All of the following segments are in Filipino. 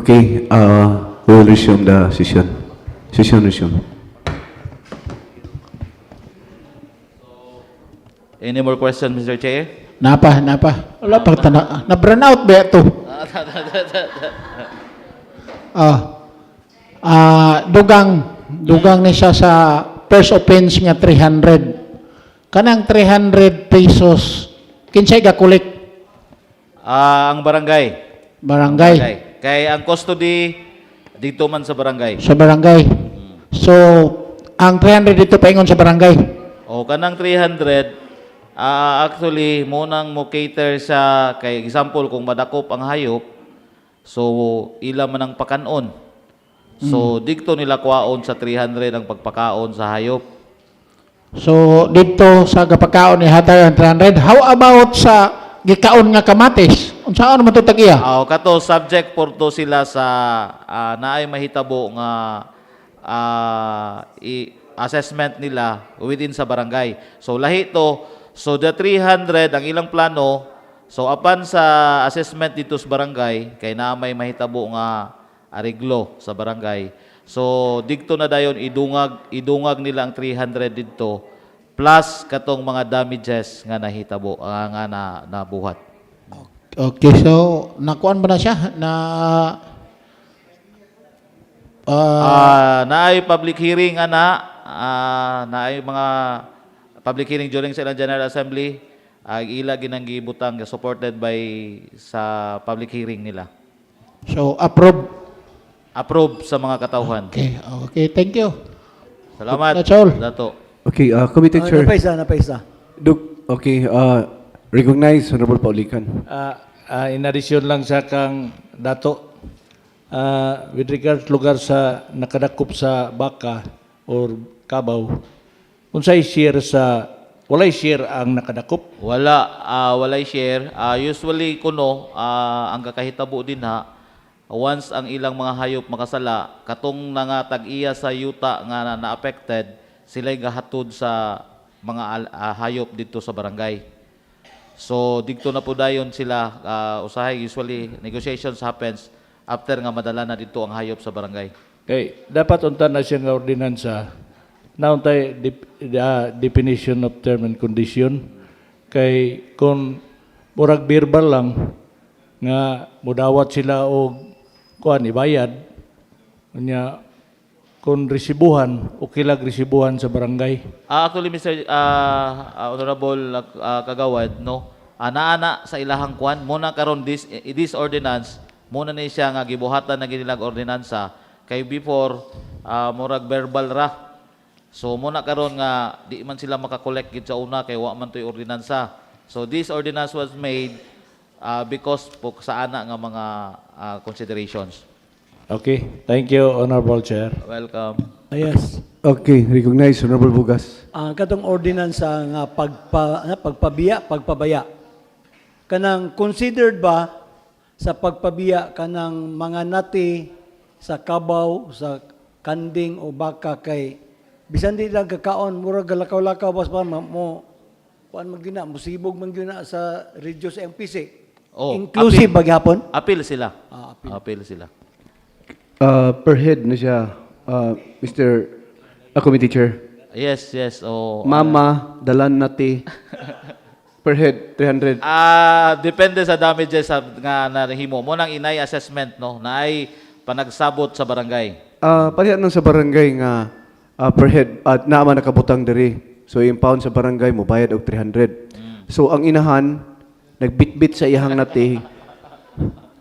Okay, we will resume the session. Session resume. Any more questions, Mr. Chair? Napa. Wala pa na-burn out ba ito? Dugang ni siya sa first offense nga 300. Kanang 300 pesos, kinsay ga-collect? Ang barangay. Barangay. Kay ang custody, dito man sa barangay. Sa barangay. So, ang 300 dito paingon sa barangay. O, kanang 300, actually, munang mo cater sa, kay example, kung madakop ang hayop, so, ila man ang pakanon. So, dito nila kuwaon sa 300 ang pagpakaon sa hayop. So, dito sa gapakaon ni hatay ang 300. How about sa gikaon nga kamatis? Unsaan naman ito tagiya? Kato, subject for to sila sa naay mahitabo nga assessment nila within sa barangay. So, lahi to. So, the 300, ang ilang plano, so, apan sa assessment dito sa barangay, kay na may mahitabo nga ariglo sa barangay. So, dito na dayon, idungag nila ang 300 dito, plus katong mga damages nga nahitabo, nga nabuhat. Okay, so, nakuan ba na siya? Naay public hearing, naay mga public hearing during sa ilang General Assembly, ila ginanggibutang supported by sa public hearing nila. So, approve? Approve sa mga katauhan. Okay, thank you. Salamat. That's all. Dato. Okay, Committee Chair. Napaisa. Okay, recognize Honorable Paulican. In addition lang sa kang dato, with regards lugar sa nakadakop sa baka or kabaw, unsay share sa walay share ang nakadakop? Walay share. Usually kuno ang kakahitabo din once ang ilang mga hayop makasala, katong nangatag-iya sa yuta nga na-affected, sila'y gahatod sa mga hayop dito sa barangay. So, dito na po dayon sila, usahay, usually, negotiations happens after nga madala na dito ang hayop sa barangay. Okay, dapat unta na siya nga ordinansa. Nauntay definition of term and condition. Kay kung murag verbal lang nga mudawat sila og kuan ibayad, nya kung resibuhan, okay lang resibuhan sa barangay. Actually, Mr. Honorable Kagawad, no? Ana sa ilahang kuan, muna karon this ordinance, muna ni siya nga gibuhatan na ginilag ordinansa, kay before, murag verbal ra. So, muna karon nga, di man sila makakolect gid sa una, kay wa man to'y ordinansa. So, this ordinance was made because po sa ana nga mga considerations. Okay, thank you, Honorable Chair. Welcome. Yes. Okay, recognize Honorable Bugas. Katong ordinansa nga pagpabaya. Kanang considered ba sa pagpabiya kanang mga nati sa kabaw, sa kanding o baka kay bisan di lang kakaon murag galakaw-lakaw bas pa mo kuan magdina musibog man gyud na sa reduce MPC. Inclusive baghapon? Appeal sila. Appeal. Appeal sila. Per head na siya, Mr. Committee Chair. Yes. Mama, dalan nati. Per head, 300. Depende sa damages nga nahimo. Mo nang inay assessment, no? Naay panagsabot sa barangay. Parihan nang sa barangay nga per head at naman nakabutang diri. So, impound sa barangay mo, bayad og 300. So, ang inahan, nagbitbit sa iyang nati.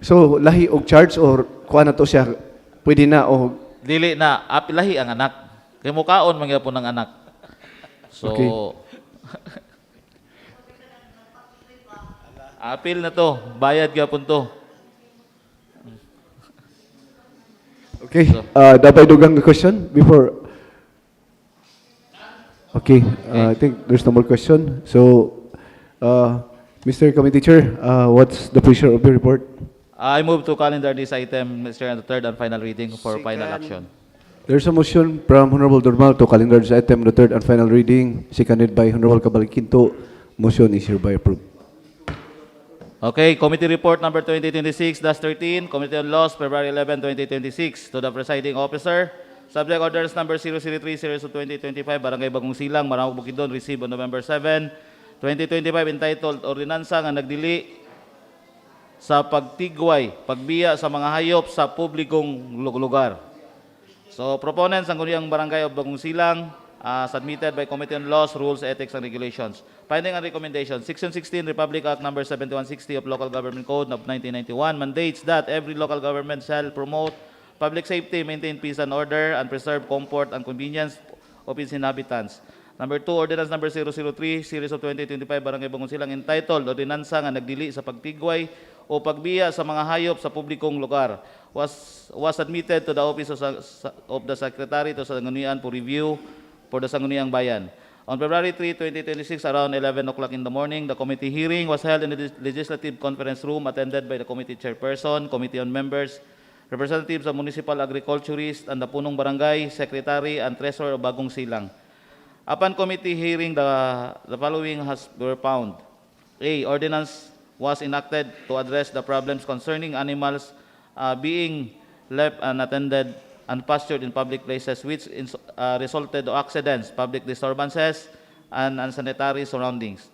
So, lahi og charge or kuha na to siya, pwede na o... Dili na, lahi ang anak. Kay mukaon man gyapon ng anak. So, Okay. appeal na to, bayad gyapon to. Okay, dapat dugang question before... Okay, I think there's no more question. So, Mr. Committee Chair, what's the pleasure of your report? I move to calendar this item, Mr. and the third and final reading for final action. There's a motion from Honorable Durmal to calendar this item, the third and final reading, seconded by Honorable 𝐂𝐒𝐿. Motion is hereby approved. Okay, Committee Report number 2026-13, Committee on Laws, February 11, 2026. To the presiding officer, subject orders number 003, series of 2025, Barangay Bagong Silang, Maramag, Bukidnon, received on November 7, 2025, entitled Ordinansa nga nagdili sa pagtigway, pagbiya sa mga hayop sa publikong lugar. So, proponents, Sangguniang Barangay of Bagong Silang, submitted by Committee on Laws, Rules, Ethics, and Regulations. Finding and recommendations. Section 16, Republic Act number 7160 of Local Government Code of 1991 mandates that every local government shall promote public safety, maintain peace and order, and preserve comfort and convenience of its inhabitants. Number 2, Ordinance number 003, series of 2025, Barangay Bagong Silang, entitled Ordinansa nga nagdili sa pagtigway o pagbiya sa mga hayop sa publikong lugar, was submitted to the office of the Secretary to Sangguniang for review for the Sangguniang Bayan. On February 3, 2026, around 11 o'clock in the morning, the committee hearing was held in the Legislative Conference Room, attended by the committee chairperson, committee on members, representatives of municipal agriculturists, and the punong barangay, secretary, and treasurer of Bagong Silang. Upon committee hearing, the following were found. A. Ordinance was enacted to address the problems concerning animals being left unattended and pastured in public places, which resulted to accidents, public disturbances, and unsanitary surroundings.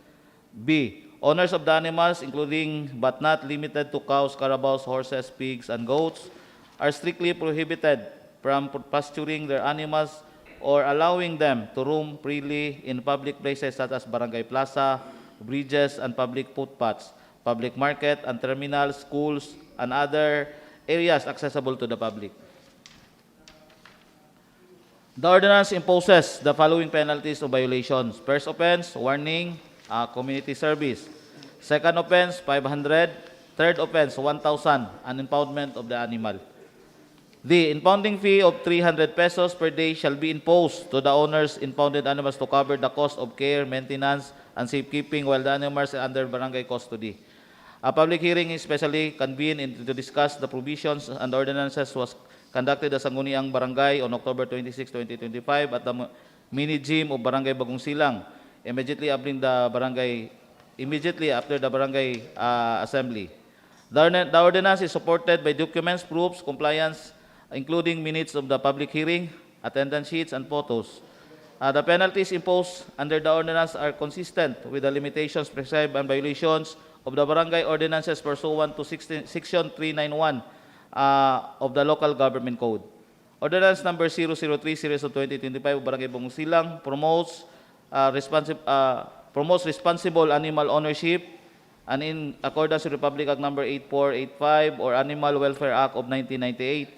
B. Owners of the animals, including but not limited to cows, carabaos, horses, pigs, and goats, are strictly prohibited from pasturing their animals or allowing them to roam freely in public places such as barangay plaza, bridges, and public footpaths, public market and terminals, schools, and other areas accessible to the public. The ordinance imposes the following penalties of violations. First offense, warning, community service. Second offense, 500. Third offense, 1,000, and impoundment of the animal. The impounding fee of 300 pesos per day shall be imposed to the owners impounded animals to cover the cost of care, maintenance, and safekeeping while the animals are under barangay custody. A public hearing is specially convened to discuss the provisions and ordinances was conducted at Sangguniang Barangay on October 26, 2025 at the mini gym of Barangay Bagong Silang, immediately after the barangay assembly. The ordinance is supported by documents, proofs, compliance, including minutes of the public hearing, attendance sheets, and photos. The penalties imposed under the ordinance are consistent with the limitations prescribed and violations of the barangay ordinances pursuant to Section 391 of the Local Government Code. Ordinance number 003, series of 2025, Barangay Bagong Silang promotes responsible animal ownership and in accordance with Republic Act number 8485 or Animal Welfare Act of 1998,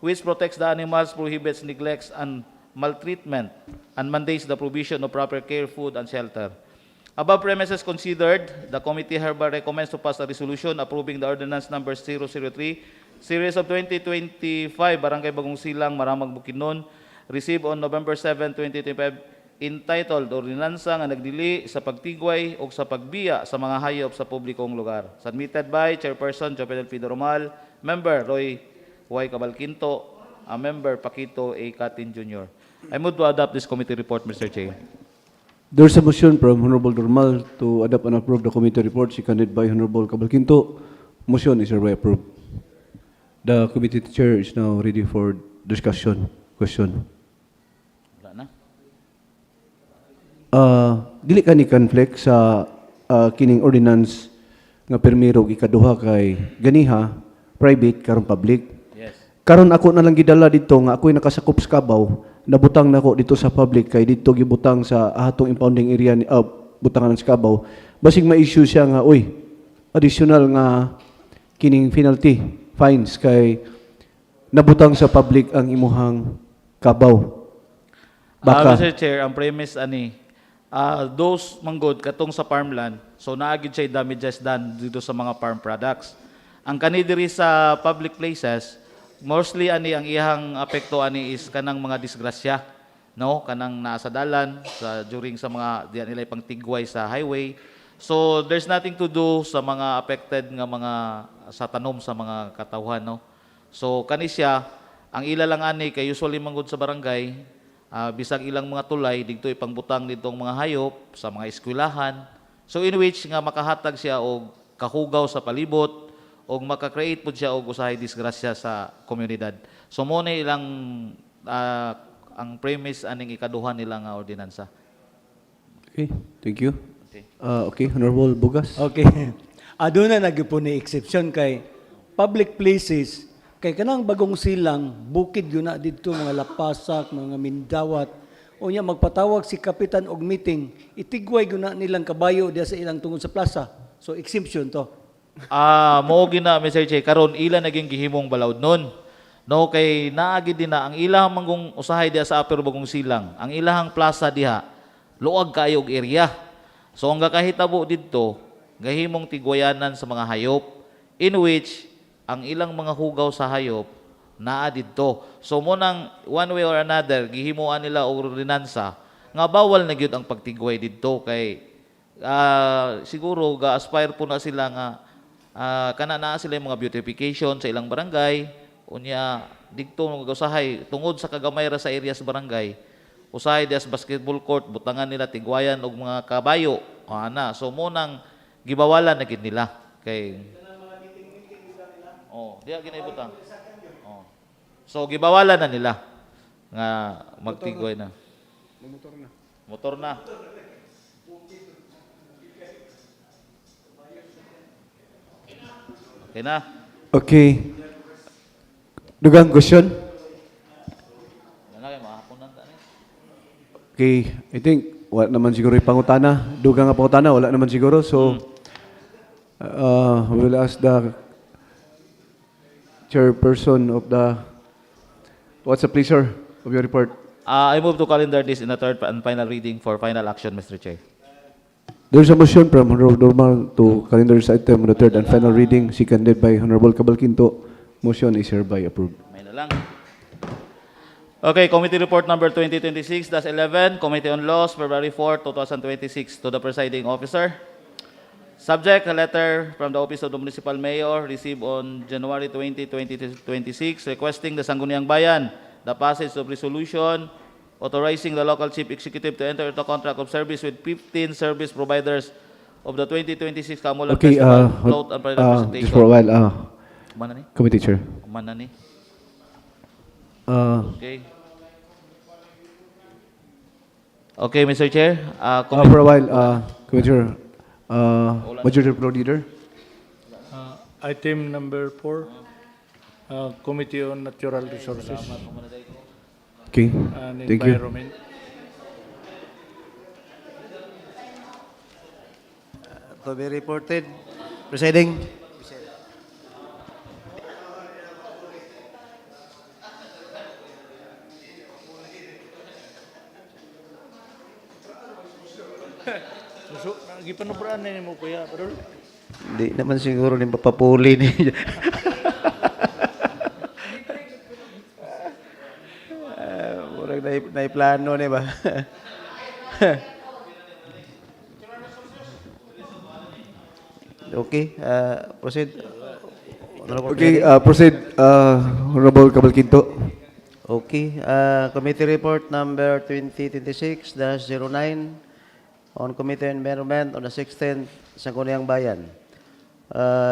which protects the animals, prohibits neglects and maltreatment, and mandates the provision of proper care, food, and shelter. Above premises considered, the committee hereby recommends to pass a resolution approving the ordinance number 003, series of 2025, Barangay Bagong Silang, Maramag, Bukidnon, received on November 7, 2025, entitled Ordinansa nga nagdili sa pagtigway o sa pagbiya sa mga hayop sa publikong lugar. Submitted by Chairperson Jopedel Romal, Member Roy Y. Cabalquinto, a Member Paquito A. Catin Jr. I move to adopt this committee report, Mr. Chair. There's a motion from Honorable Durmal to adopt and approve the committee report seconded by Honorable Cabalquinto. Motion is hereby approved. The committee chair is now ready for discussion. Question. Wala na. Dili ka ni conflict sa kining ordinance nga permiro ikaduha kay ganiha private karon public. Yes. Karon ako na lang gidala dito nga ako'y nakasakop sa Cavao, nabutang nako dito sa public kay dito gibutang sa atong impounding area ni butangan sa Cavao. Basig ma-issue siya nga additional nga kining penalty fines kay nabutang sa public ang imuhang Cavao. Baka Mr. Chair, ang premise those manggod katong sa farmland, so naagid siya damages done dito sa mga farm products. Ang kanidiri sa public places, mostly ang iyang apekto is kanang mga disgrasya, no? Kanang nasa dalan during sa mga diyan nila pang tigway sa highway. So there's nothing to do sa mga affected nga mga sa tanom sa mga katawhan, no? So kani siya ang ila lang kay usually manggod sa barangay, bisag ilang mga tulay dito ipangbutang ditong mga hayop sa mga eskwelahan. So in which nga makahatag siya og kahugaw sa palibot o maka-create po siya og usahay disgrasya sa komunidad. So mo na ilang ang premise aning ikaduhan nila nga ordinansa. Okay, thank you. Okay. Okay, Honorable Bugas. Okay. Doon na nagipon ni exception kay public places, kay kanang bagong silang, bukid yun na dito, mga lapasak, mga mindawat, o niya magpatawag si kapitan og meeting, itigway yun na nilang kabayo diya sa ilang tungod sa plaza. So, exemption to. Mao gina Mr. Che karon ila naging gihimong balawd nun. No kay naagi din na ang ilahang manggong usahay diha sa upper bagong silang. Ang ilahang plaza diha luag kayo og area. So ang gakahitabo didto gahimong tigwayanan sa mga hayop in which ang ilang mga hugaw sa hayop naa didto. So mo nang one way or another gihimuan nila og ordinansa nga bawal na gyud ang pagtigway didto kay siguro ga-aspire po na sila nga kana naa sila yung mga beautification sa ilang barangay unya didto nga usahay tungod sa kagamay ra sa area sa barangay usahay dias basketball court butangan nila tigwayan og mga kabayo ana so mo nang gibawalan na gid nila kay diya ginay-butang so gibawalan na nila nga magtigway na motor na okay na. Okay. Dugang question? Okay, I think wala naman siguro yung pangutana. Dugang nga pangutana, wala naman siguro. So, we'll ask the chairperson of the... What's the pleasure of your report? I move to calendar this in the third and final reading for final action, Mr. Chair. There's a motion from Honorable Normal to calendar this item on the third and final reading, seconded by Honorable 𝐒𝐶𝐂. Motion is hereby approved. May na lang. Okay, Committee Report number 2026-11, Committee on Laws, February 4, 2026, to the Presiding Officer. Subject, a letter from the Office of the Municipal Mayor received on January 20, 2026, requesting the Sangguniang Bayan the passage of resolution authorizing the local chief executive to enter into contract of service with 15 service providers of the 2026 Kamulan Okay, Festival Float and Parade Presentation. just for a while, Kumana ni? Committee Chair. Kumana ni? Okay. Okay, Mr. Chair. For a while, Committee Chair, Majority Floor Leader. Item number 4, Committee on Natural Resources Okay, and thank you. Environment. To be reported, Presiding. So, gipanubraan na mo kuya, bro. Hindi naman siguro ni papapuli ni. Murag naiplano ni ba? Okay, proceed. Okay, proceed, Honorable 𝐒𝐶𝐂. Okay, committee report number 2026-09 on Committee on Environment on the 16th Sangguniang Bayan.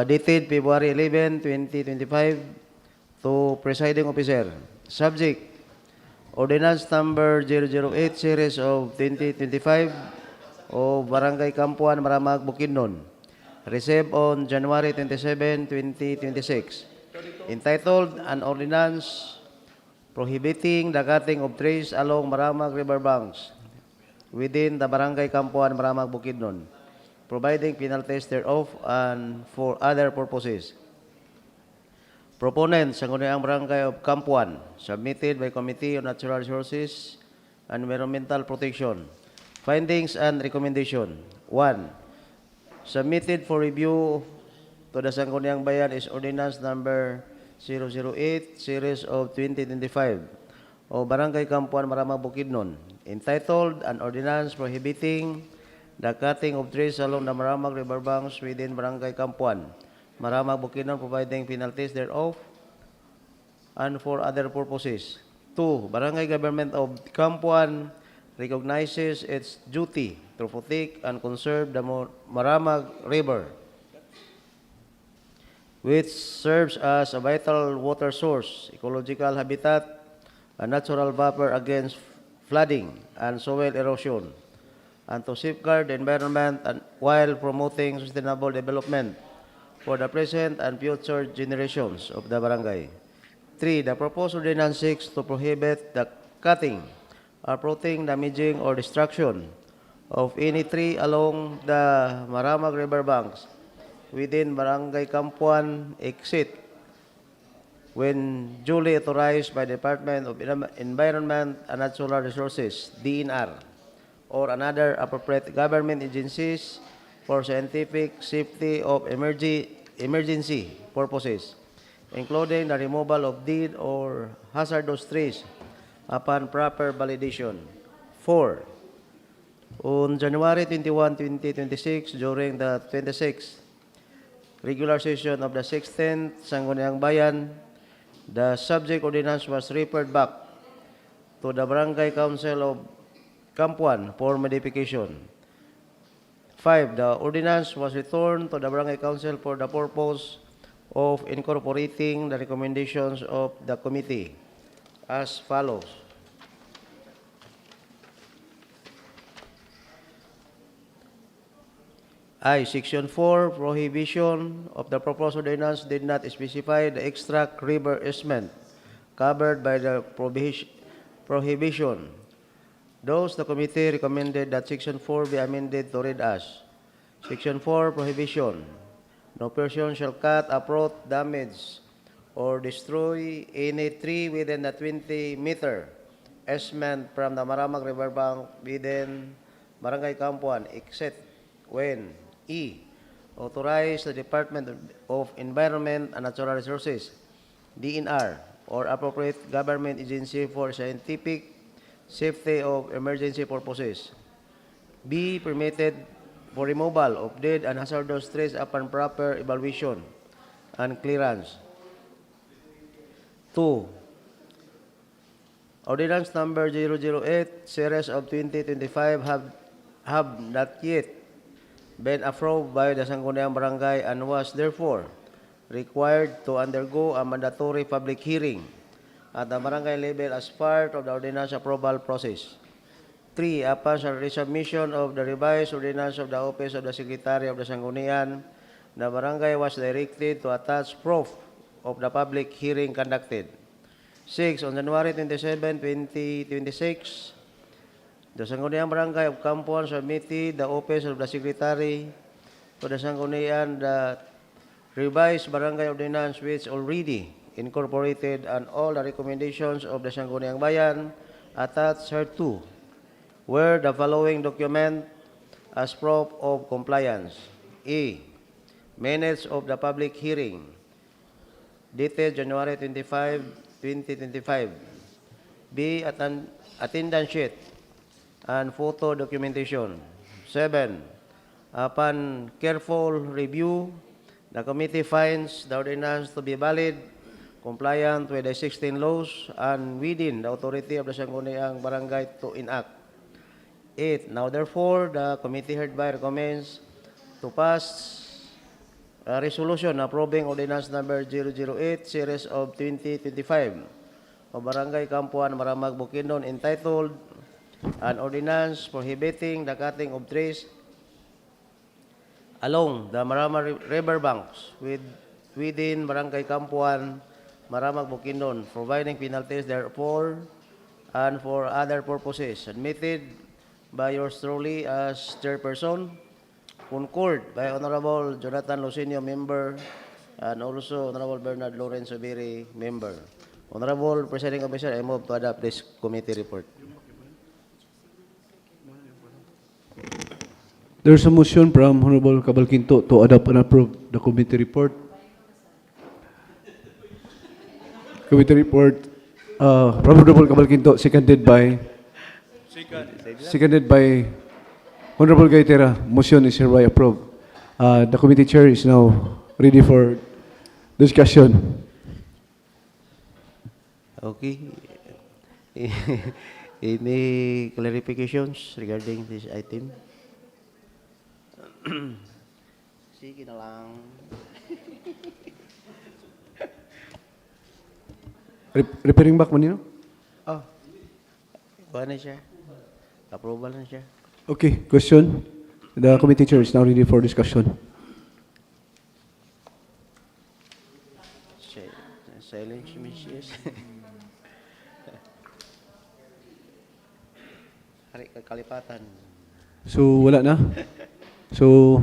Dated February 11, 2025 to Presiding Officer. Subject, Ordinance number 008 series of 2025 of Barangay Kampuan, Maramag, Bukidnon. Received on January 27, 2026. Entitled, An Ordinance Prohibiting the Cutting of Trees along Maramag River Banks within the Barangay Kampuan, Maramag, Bukidnon, providing penalties thereof and for other purposes. Proponent, Sangguniang Barangay of Kampuan, submitted by Committee on Natural Resources and Environmental Protection. Findings and recommendation. 1. Submitted for review to the Sangguniang Bayan is Ordinance number 008 series of 2025 o Barangay Kampuan, Maramag, Bukidnon, entitled An Ordinance Prohibiting the Cutting of Trees along the Maramag River Banks within Barangay Kampuan, Maramag, Bukidnon, providing penalties thereof and for other purposes. 2. Barangay Government of Kampuan recognizes its duty to protect and conserve the Maramag River which serves as a vital water source, ecological habitat, a natural buffer against flooding and soil erosion, and to safeguard the environment and while promoting sustainable development for the present and future generations of the barangay. 3. The proposed ordinance seeks to prohibit the cutting, uprooting, damaging, or destruction of any tree along the Maramag River banks within Barangay Campuan, except when duly authorized by the Department of Environment and Natural Resources, DNR, or another appropriate government agencies for scientific safety of emergency purposes, including the removal of dead or hazardous trees upon proper validation. 4. On January 21, 2026, during the 26th regular session of the 16th Sangguniang Bayan, the subject ordinance was referred back to the Barangay Council of Campuan for modification. 5. The ordinance was returned to the Barangay Council for the purpose of incorporating the recommendations of the committee as follows. I. Section 4, prohibition of the proposed ordinance did not specify the extract river easement covered by the prohibition. Thus, the committee recommended that Section 4 be amended to read as Section 4, prohibition. No person shall cut, uproot, damage, or destroy any tree within the 20-meter easement from the Maramag River bank within Barangay Campuan, except when E. Authorize the Department of Environment and Natural Resources, DNR, or appropriate government agency for scientific safety of emergency purposes. B. Permitted for removal of dead and hazardous trees upon proper evaluation and clearance. 2. Ordinance number 008, series of 2025 have not yet been approved by the Sangguniang Barangay and was therefore required to undergo a mandatory public hearing at the barangay level as part of the ordinance approval process. 3. Upon the resubmission of the revised ordinance of the Office of the Secretary of the Sangguniang, the barangay was directed to attach proof of the public hearing conducted. 6. On January 27, 2026, the Sangguniang Barangay of Campuan submitted the Office of the Secretary to the Sangguniang the revised barangay ordinance which already incorporated and all the recommendations of the Sangguniang Bayan attached thereto were the following document as proof of compliance. A. Minutes of the public hearing dated January 25, 2025. B. Attendance sheet and photo documentation. 7. Upon careful review, the committee finds the ordinance to be valid, compliant with the 16 laws, and within the authority of the Sangguniang Barangay to enact. 8. Now therefore, the committee hereby recommends to pass a resolution approving ordinance number 008, series of 2025 of Barangay Campuan, Maramag, Bukidnon, entitled an ordinance prohibiting the cutting of trees along the Maramag River banks within Barangay Campuan, Maramag, Bukidnon, providing penalties therefore and for other purposes, submitted by yours truly as chairperson, concurred by Honorable Jonathan Lucenio, member, and also Honorable Bernard Lawrence Obiri, member. Honorable Presiding Officer, I move to adopt this committee report. There's a motion from Honorable 𝐒𝐿𝐾𝐀 to adopt and approve the committee report. Committee report from Honorable 𝐒𝐿𝐾𝐀, seconded by Honorable Gaitera. Motion is hereby approved. The committee chair is now ready for discussion. Okay. Any clarifications regarding this item? Sige na lang. Referring back man yun? Oh, kuha na siya. Approval na siya. Okay, question. The committee chair is now ready for discussion. Silence, Mrs. Hari kalipatan. So, wala na? So,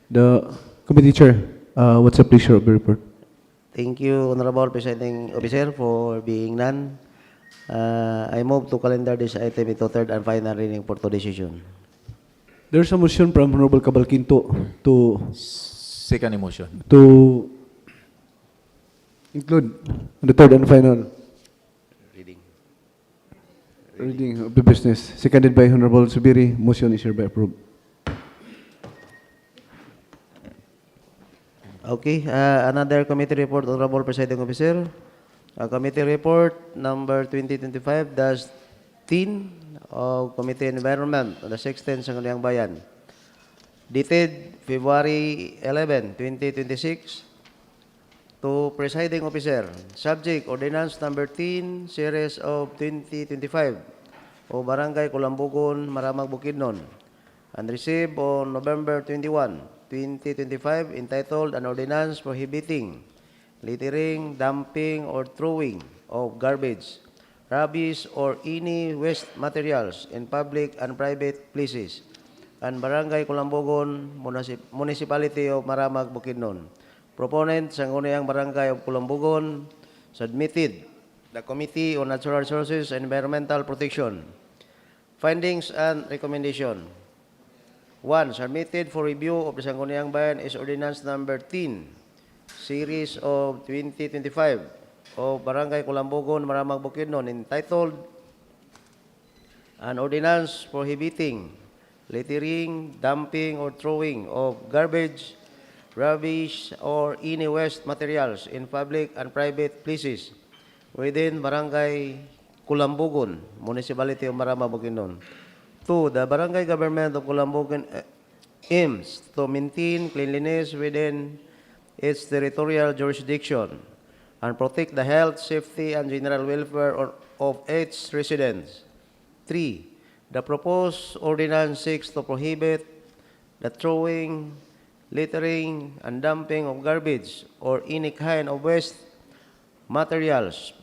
the committee chair, what's the pleasure of the report? Thank you, Honorable Presiding Officer, for being none. I move to calendar this item into third and final reading for to decision. There's a motion from Honorable 𝐒𝐿𝐶𝐀 Second emotion. to include the third and final reading of the business. Seconded by Honorable Subiri. Motion is hereby approved. Okay, another committee report, Honorable Presiding Officer. Committee report number 2025-10 of Committee Environment on the 16th Sangguniang Bayan. Dated February 11, 2026 to Presiding Officer. Subject Ordinance number 10 Series of 2025 o Barangay Kulambugon, Maramag, Bukidnon, and received on November 21, 2025 entitled An Ordinance Prohibiting Littering, Dumping, or Throwing of Garbage, Rubbish, or any waste materials in public and private places, and Barangay Kulambugon, Municipality of Maramag, Bukidnon. Proponent, Sangguniang Barangay of Kulambugon, submitted the Committee on Natural Resources and Environmental Protection. Findings and recommendation. 1. Submitted for review of the Sangguniang Bayan is Ordinance number 10, Series of 2025 of Barangay Kulambugon, Maramag, Bukidnon, entitled An Ordinance Prohibiting Littering, Dumping, or Throwing of Garbage, Rubbish, or any waste materials in public and private places within Barangay Kulambugon, Municipality of Maramag, Bukidnon. 2. The Barangay Government of Kulambugon aims to maintain cleanliness within its territorial jurisdiction and protect the health, safety, and general welfare of its residents. 3. The proposed ordinance seeks to prohibit the throwing, littering, and dumping of garbage or any kind of waste materials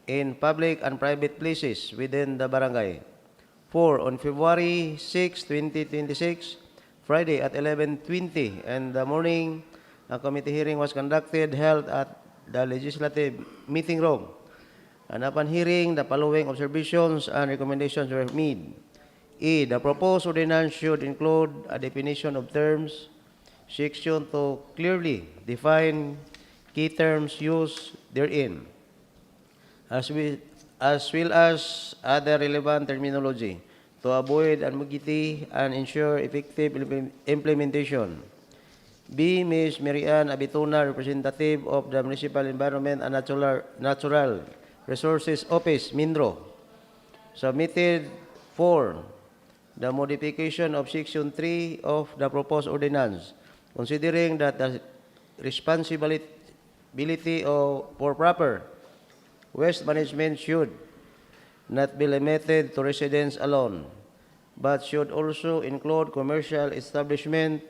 in public and private places within the barangay. 4. On February 6, 2026, Friday at 11:20 in the morning, a committee hearing was held at the Legislative Meeting Room. And upon hearing, the following observations and recommendations were made. A. The proposed ordinance should include a definition of terms, section to clearly define key terms used therein, as well as other relevant terminology to avoid ambiguity and ensure effective implementation. B. Ms. Marian Abituna, representative of the Municipal Environment and Natural Resources Office, MINRO, submitted for the modification of Section 3 of the proposed ordinance, considering that the responsibility for proper waste management should not be limited to residents alone, but should also include commercial establishments,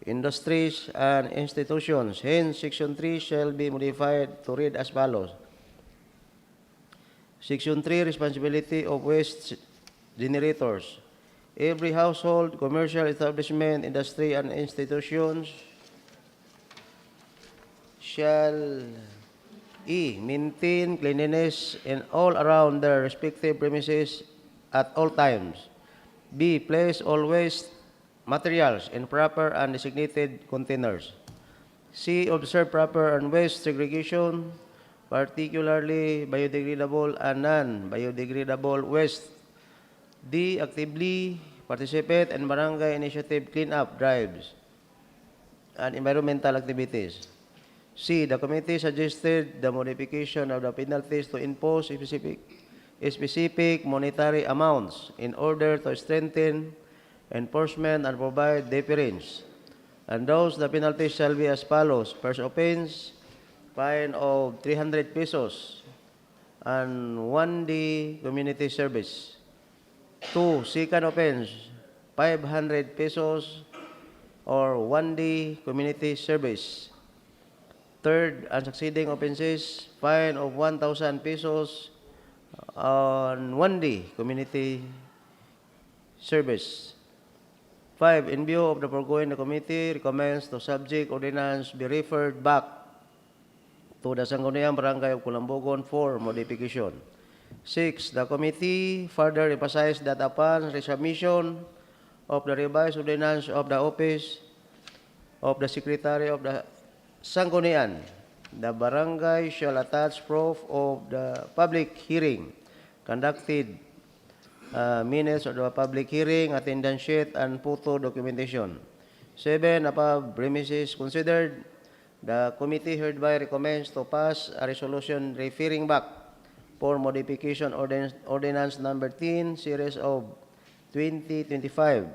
industries, and institutions. Hence, Section 3 shall be modified to read as follows. Section 3, responsibility of waste generators. Every household, commercial establishment, industry, and institutions shall E. Maintain cleanliness in all around their respective premises at all times. B. Place all waste materials in proper and designated containers. C. Observe proper and waste segregation, particularly biodegradable and non-biodegradable waste. D. Actively participate in barangay initiative cleanup drives and environmental activities. C. The committee suggested the modification of the penalties to impose specific monetary amounts in order to strengthen enforcement and provide deterrence. And those the penalties shall be as follows. First offense, fine of 300 pesos and 1D community service. 2. Second offense, 500 pesos or 1D community service. Third, unsucceeding offenses, fine of 1,000 pesos on 1D community service. 5. In view of the foregoing, the committee recommends the subject ordinance be referred back to the Sangguniang Barangay of Kulambogon for modification. 6. The committee further emphasized that upon resubmission of the revised ordinance of the office of the Secretary of the Sangguniang, the barangay shall attach proof of the public hearing conducted, minutes of the public hearing, attendance sheet, and photo documentation. 7. Above premises considered, the committee hereby recommends to pass a resolution referring back for modification ordinance number 10, series of 2025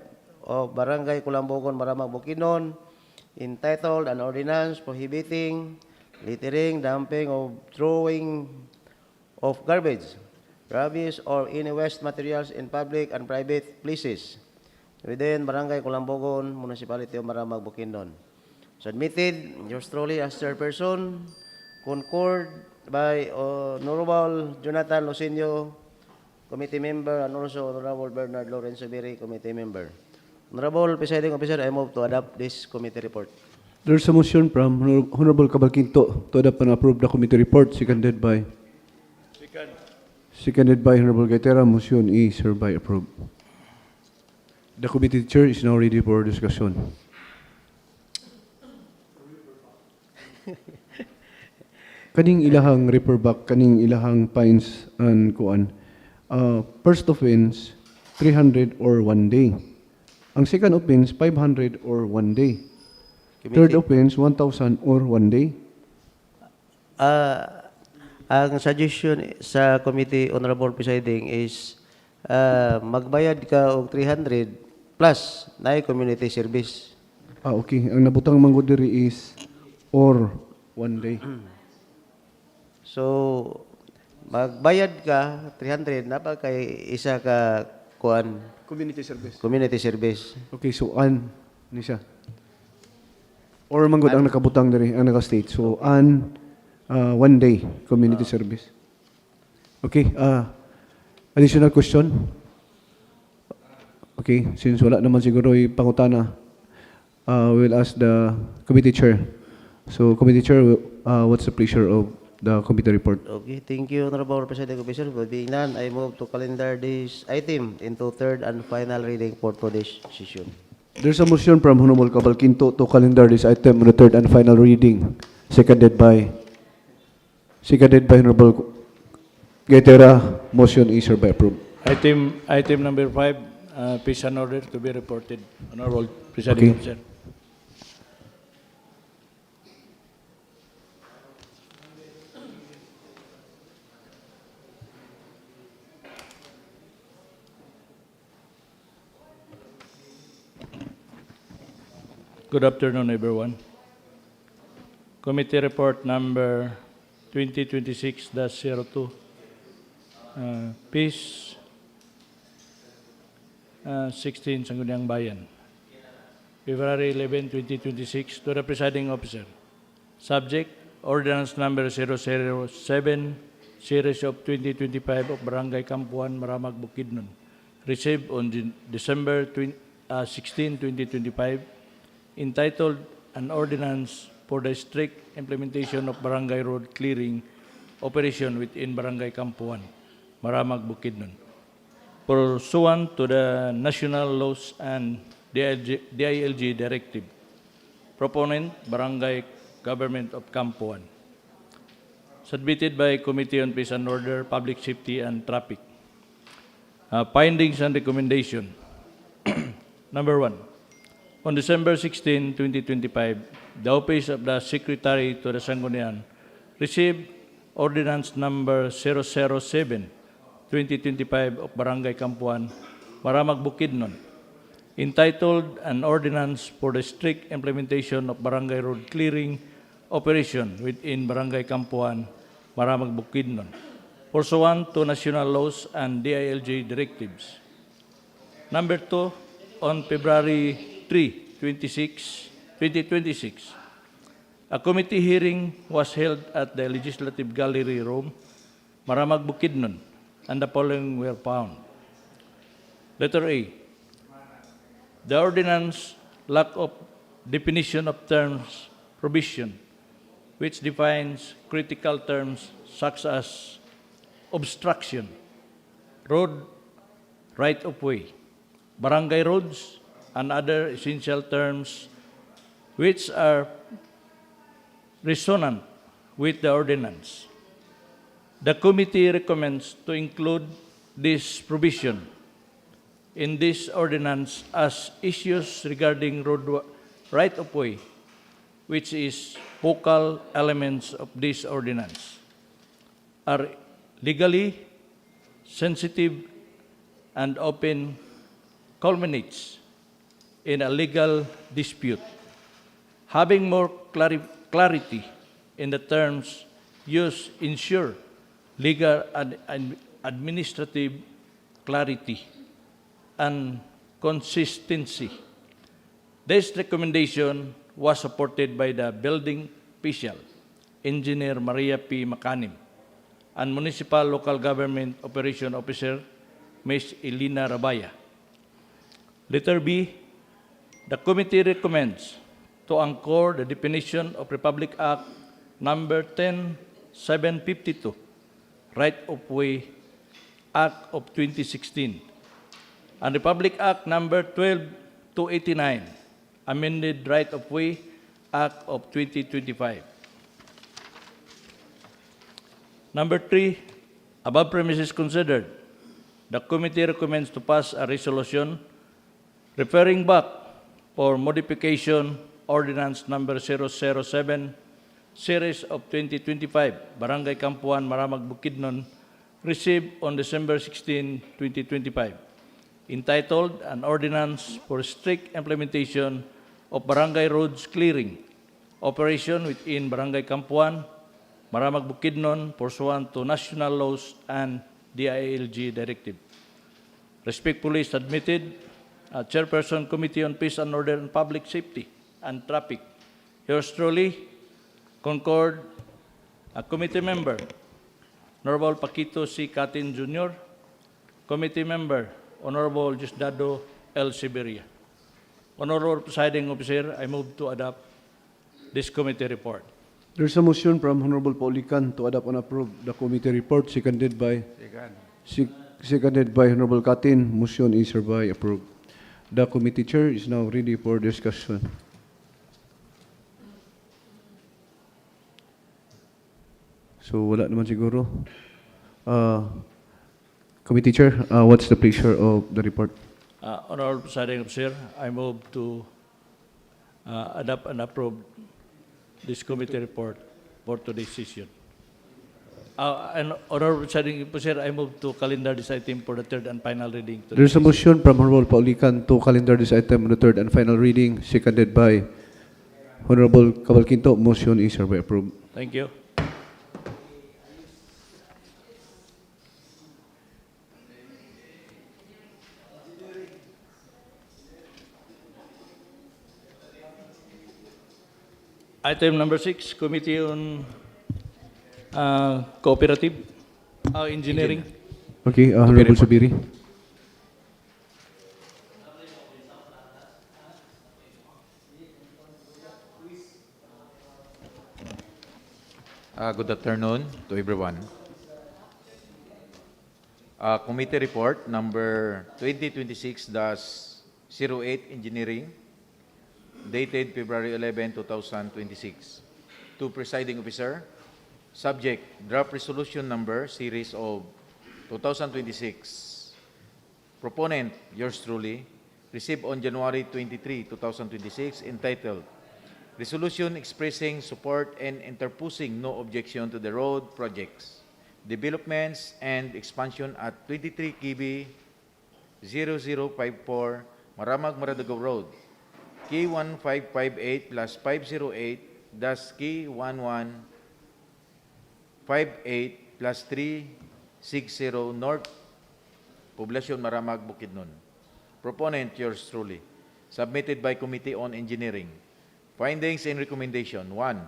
of Barangay Kulambogon, Maramag, Bukidnon, entitled an ordinance prohibiting littering, dumping, of throwing of garbage, rubbish, or any waste materials in public and private places within Barangay Kulambogon, Municipality of Maramag, Bukidnon. Submitted, yours truly as chairperson, concurred by Honorable Jonathan Losinio, committee member, and also Honorable Bernard Lorenzo Biri, committee member. Honorable Presiding Officer, I move to adopt this committee report. There's a motion from Honorable 𝐒𝐿𝐾𝐀𝐑 to adopt and approve the committee report, seconded by Honorable Gaitera. Motion is hereby approved. The committee chair is now ready for discussion. Kaning ilahang refer back, kaning ilahang fines and kuan. First offense, 300 or 1 day. Ang second offense, 500 or 1 day. Third offense, 1,000 or 1 day. Ang suggestion sa committee, Honorable Presiding, is magbayad ka og 300 plus na community service. Okay. Ang nabutang manggod diri is or 1 day. So, magbayad ka 300 na pa kay isa ka kuan Community service. community service. Okay, so ni siya. Or manggod ang nakabutang diri, ang naka-state. So 1 day community service. Okay, additional question? Okay, since wala naman siguro yung pangutana, we'll ask the committee chair. So, committee chair, what's the pleasure of the committee report? Okay, thank you, Honorable Presiding Officer. With being none, I move to calendar this item into third and final reading for today's session. There's a motion from Honorable 𝐒𝐿𝐾𝐀𝐑 to calendar this item on the third and final reading, seconded by Honorable Gaitera. Motion is hereby approved. Item number 5, peace and order to be reported. Honorable Presiding Officer. Good afternoon, everyone. Committee report number 2026-02. Peace 16, Sangguniang Bayan. February 11, 2026, to the presiding officer. Subject, ordinance number 007, series of 2025 of Barangay Kampuan, Maramag, Bukidnon. Received on December 16, 2025, entitled an ordinance for the strict implementation of barangay road clearing operation within Barangay Kampuan, Maramag, Bukidnon, pursuant to the national laws and DILG directive. Proponent, Barangay Government of Kampuan. Submitted by Committee on Peace and Order, Public Safety and Traffic. Findings and recommendation. Number 1. On December 16, 2025, the Office of the Secretary to the Sangguniang received Ordinance Number 007, 2025 of Barangay Kampuan, Maramag, Bukidnon, entitled An Ordinance for the Strict Implementation of Barangay Road Clearing Operation within Barangay Kampuan, Maramag, Bukidnon, pursuant to national laws and DILG directives. Number 2, on February 3, 2026, a committee hearing was held at the Legislative Gallery Room, Maramag, Bukidnon, and the following were found. Letter A, the ordinance lack of definition of terms provision, which defines critical terms such as obstruction, road right-of-way, barangay roads, and other essential terms which are resonant with the ordinance. The committee recommends to include this provision in this ordinance as issues regarding road right-of-way, which is focal elements of this ordinance, are legally sensitive and often culminates in a legal dispute. Having more clarity in the terms used ensure legal and administrative clarity and consistency. This recommendation was supported by the building official, Engineer Maria P. Macanim, and Municipal Local Government Operation Officer, Ms. Elena Rabaya. Letter B, the committee recommends to anchor the definition of Republic Act Number 10752, Right-of-Way Act of 2016, and Republic Act Number 12289, amended Right-of-Way Act of 2025. Number 3, above premises considered, the committee recommends to pass a resolution referring back for modification Ordinance Number 007, Series of 2025, Barangay Campuan, Maramag, Bukidnon, received on December 16, 2025, entitled An Ordinance for Strict Implementation of Barangay Roads Clearing Operation within Barangay Campuan, Maramag, Bukidnon, pursuant to national laws and DILG directive. Respectfully submitted, Chairperson, Committee on Peace and Order and Public Safety and Traffic. Yours truly, Concord, a committee member, Honorable Paquito C. Catin Jr., committee member, Honorable Diosdado L. Siberia. Honorable Presiding Officer, I move to adopt this committee report. There's a motion from Honorable Paulican to adopt and approve the committee report, seconded by Honorable Katin. Motion is hereby approved. The committee chair is now ready for discussion. So wala naman siguro. Committee chair, what's the pleasure of the report? Honorable Presiding Officer, I move to adopt and approve this committee report for today's session. And Honorable Presiding Officer, I move to calendar this item for the third and final reading. There's a motion from Honorable Paulican to calendar this item on the third and final reading, seconded by Honorable Cavalquinto. Motion is hereby approved. Thank you. Item number 6, Committee on Cooperative Engineering. Okay, Honorable Subiri. Good afternoon to everyone. Committee report number 2026-08 Engineering, dated February 11, 2026. To Presiding Officer, subject, draft resolution number, series of 2026. Proponent, yours truly, received on January 23, 2026, entitled, Resolution expressing support and interposing no objection to the road projects, developments, and expansion at 23 KB 0054 Maramag Maradago Road, K1558 plus 508 K1158 plus 3 𝐂𝐾𝐍𝐆 North, Poblacion Maramag, Bukidnon. Proponent, yours truly. Submitted by Committee on Engineering. Findings and recommendation. 1.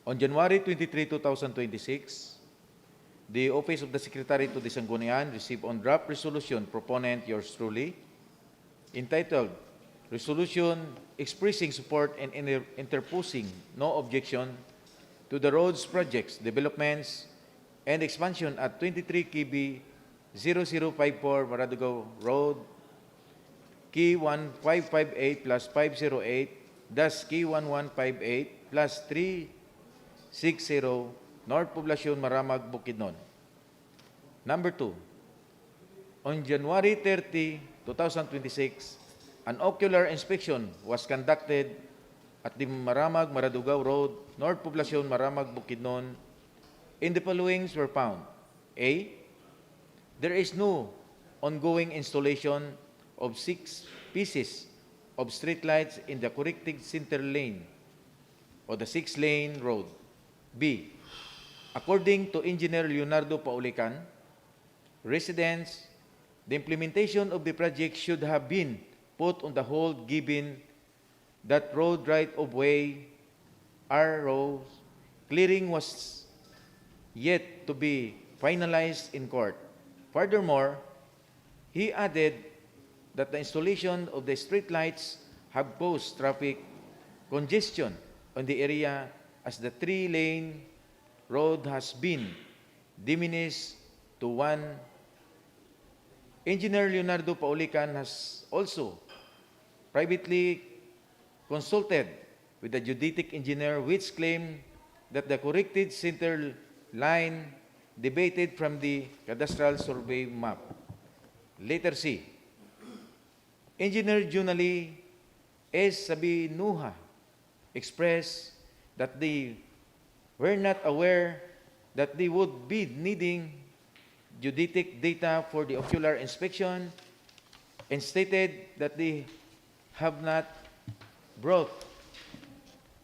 On January 23, 2026, the Office of the Secretary to the Sangguniang received on draft resolution, proponent, yours truly, entitled Resolution Expressing Support and Interposing No Objection to the Roads Projects, Developments, and Expansion at 23 KB 0054 Maradugao Road, Key 1558 plus 508, thus Key 1158 plus 360, North Poblacion, Maramag, Bukidnon. Number 2, on January 30, 2026, an ocular inspection was conducted at the Maramag, Maradugao Road, North Poblacion, Maramag, Bukidnon, and the following were found. A. There is no ongoing installation of 6 pieces of streetlights in the corrected center lane or the 6-lane road. B. According to Engineer Leonardo Paulican, residents, the implementation of the project should have been put on the hold given that road right-of-way RO clearing was yet to be finalized in court. Furthermore, he added that the installation of the streetlights have caused traffic congestion on the area as the 3-lane road has been diminished to 1. Engineer Leonardo Paulican has also privately consulted with the geodetic engineer, which claimed that the corrected center line deviated from the cadastral survey map. Letter C. Engineer Junali S. Sabinuha expressed that they were not aware that they would be needing geodetic data for the ocular inspection and stated that they have not brought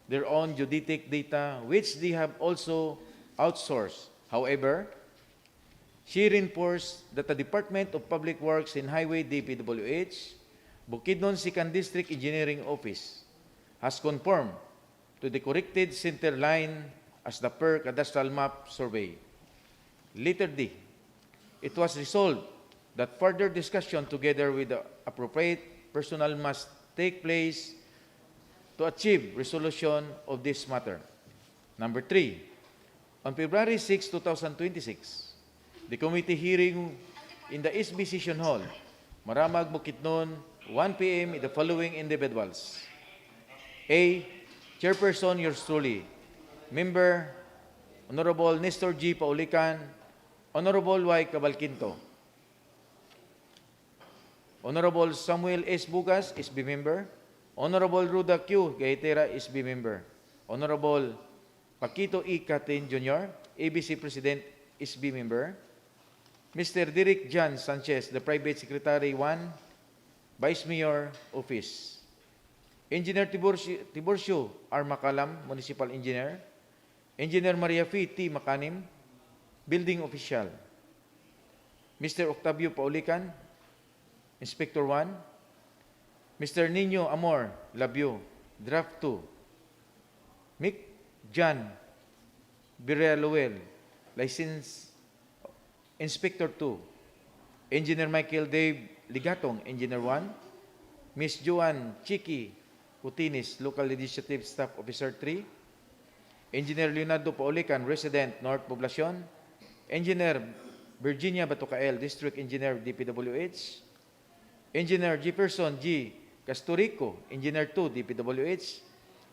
their own geodetic data, which they have also outsourced. However, she reinforced that the Department of Public Works and Highway DPWH, Bukidnon 2nd District Engineering Office, has conformed to the corrected center line as the per cadastral map survey. Letter D. It was resolved that further discussion together with the appropriate personnel must take place to achieve resolution of this matter. Number 3. On February 6, 2026, the committee hearing in the SB Session Hall, Maramag, Bukidnon, 1 p.m. the following individuals. A. Chairperson, yours truly. Member, Honorable Nestor G. Paulican, Honorable 𝐌𝐀𝐍𝐈𝐾𝐍𝐿. Honorable Samuel S. Bugas, SB Member. Honorable Ruda Q. Gaitera, SB Member. Honorable Paquito E. Catin Jr., ABC President, SB Member. Mr. Derek John Sanchez, the Private Secretary 1, Vice Mayor Office. Engineer Tiburcio R. Macalam, Municipal Engineer. Engineer Maria F. T. Macanim, Building Official. Mr. Octavio Paulican, Inspector 1. Mr. Nino Amor Labio, Draft 2. Mick John Birreluel, License Inspector 2. Engineer Michael Dave Ligatong, Engineer 1. Miss Joanne Chiki Cutinis, Local Legislative Staff Officer 3. Engineer Leonardo Paulican, Resident, North Poblacion. Engineer Virginia Batucael, District Engineer, DPWH. Engineer Jefferson G. Casturico, Engineer 2, DPWH.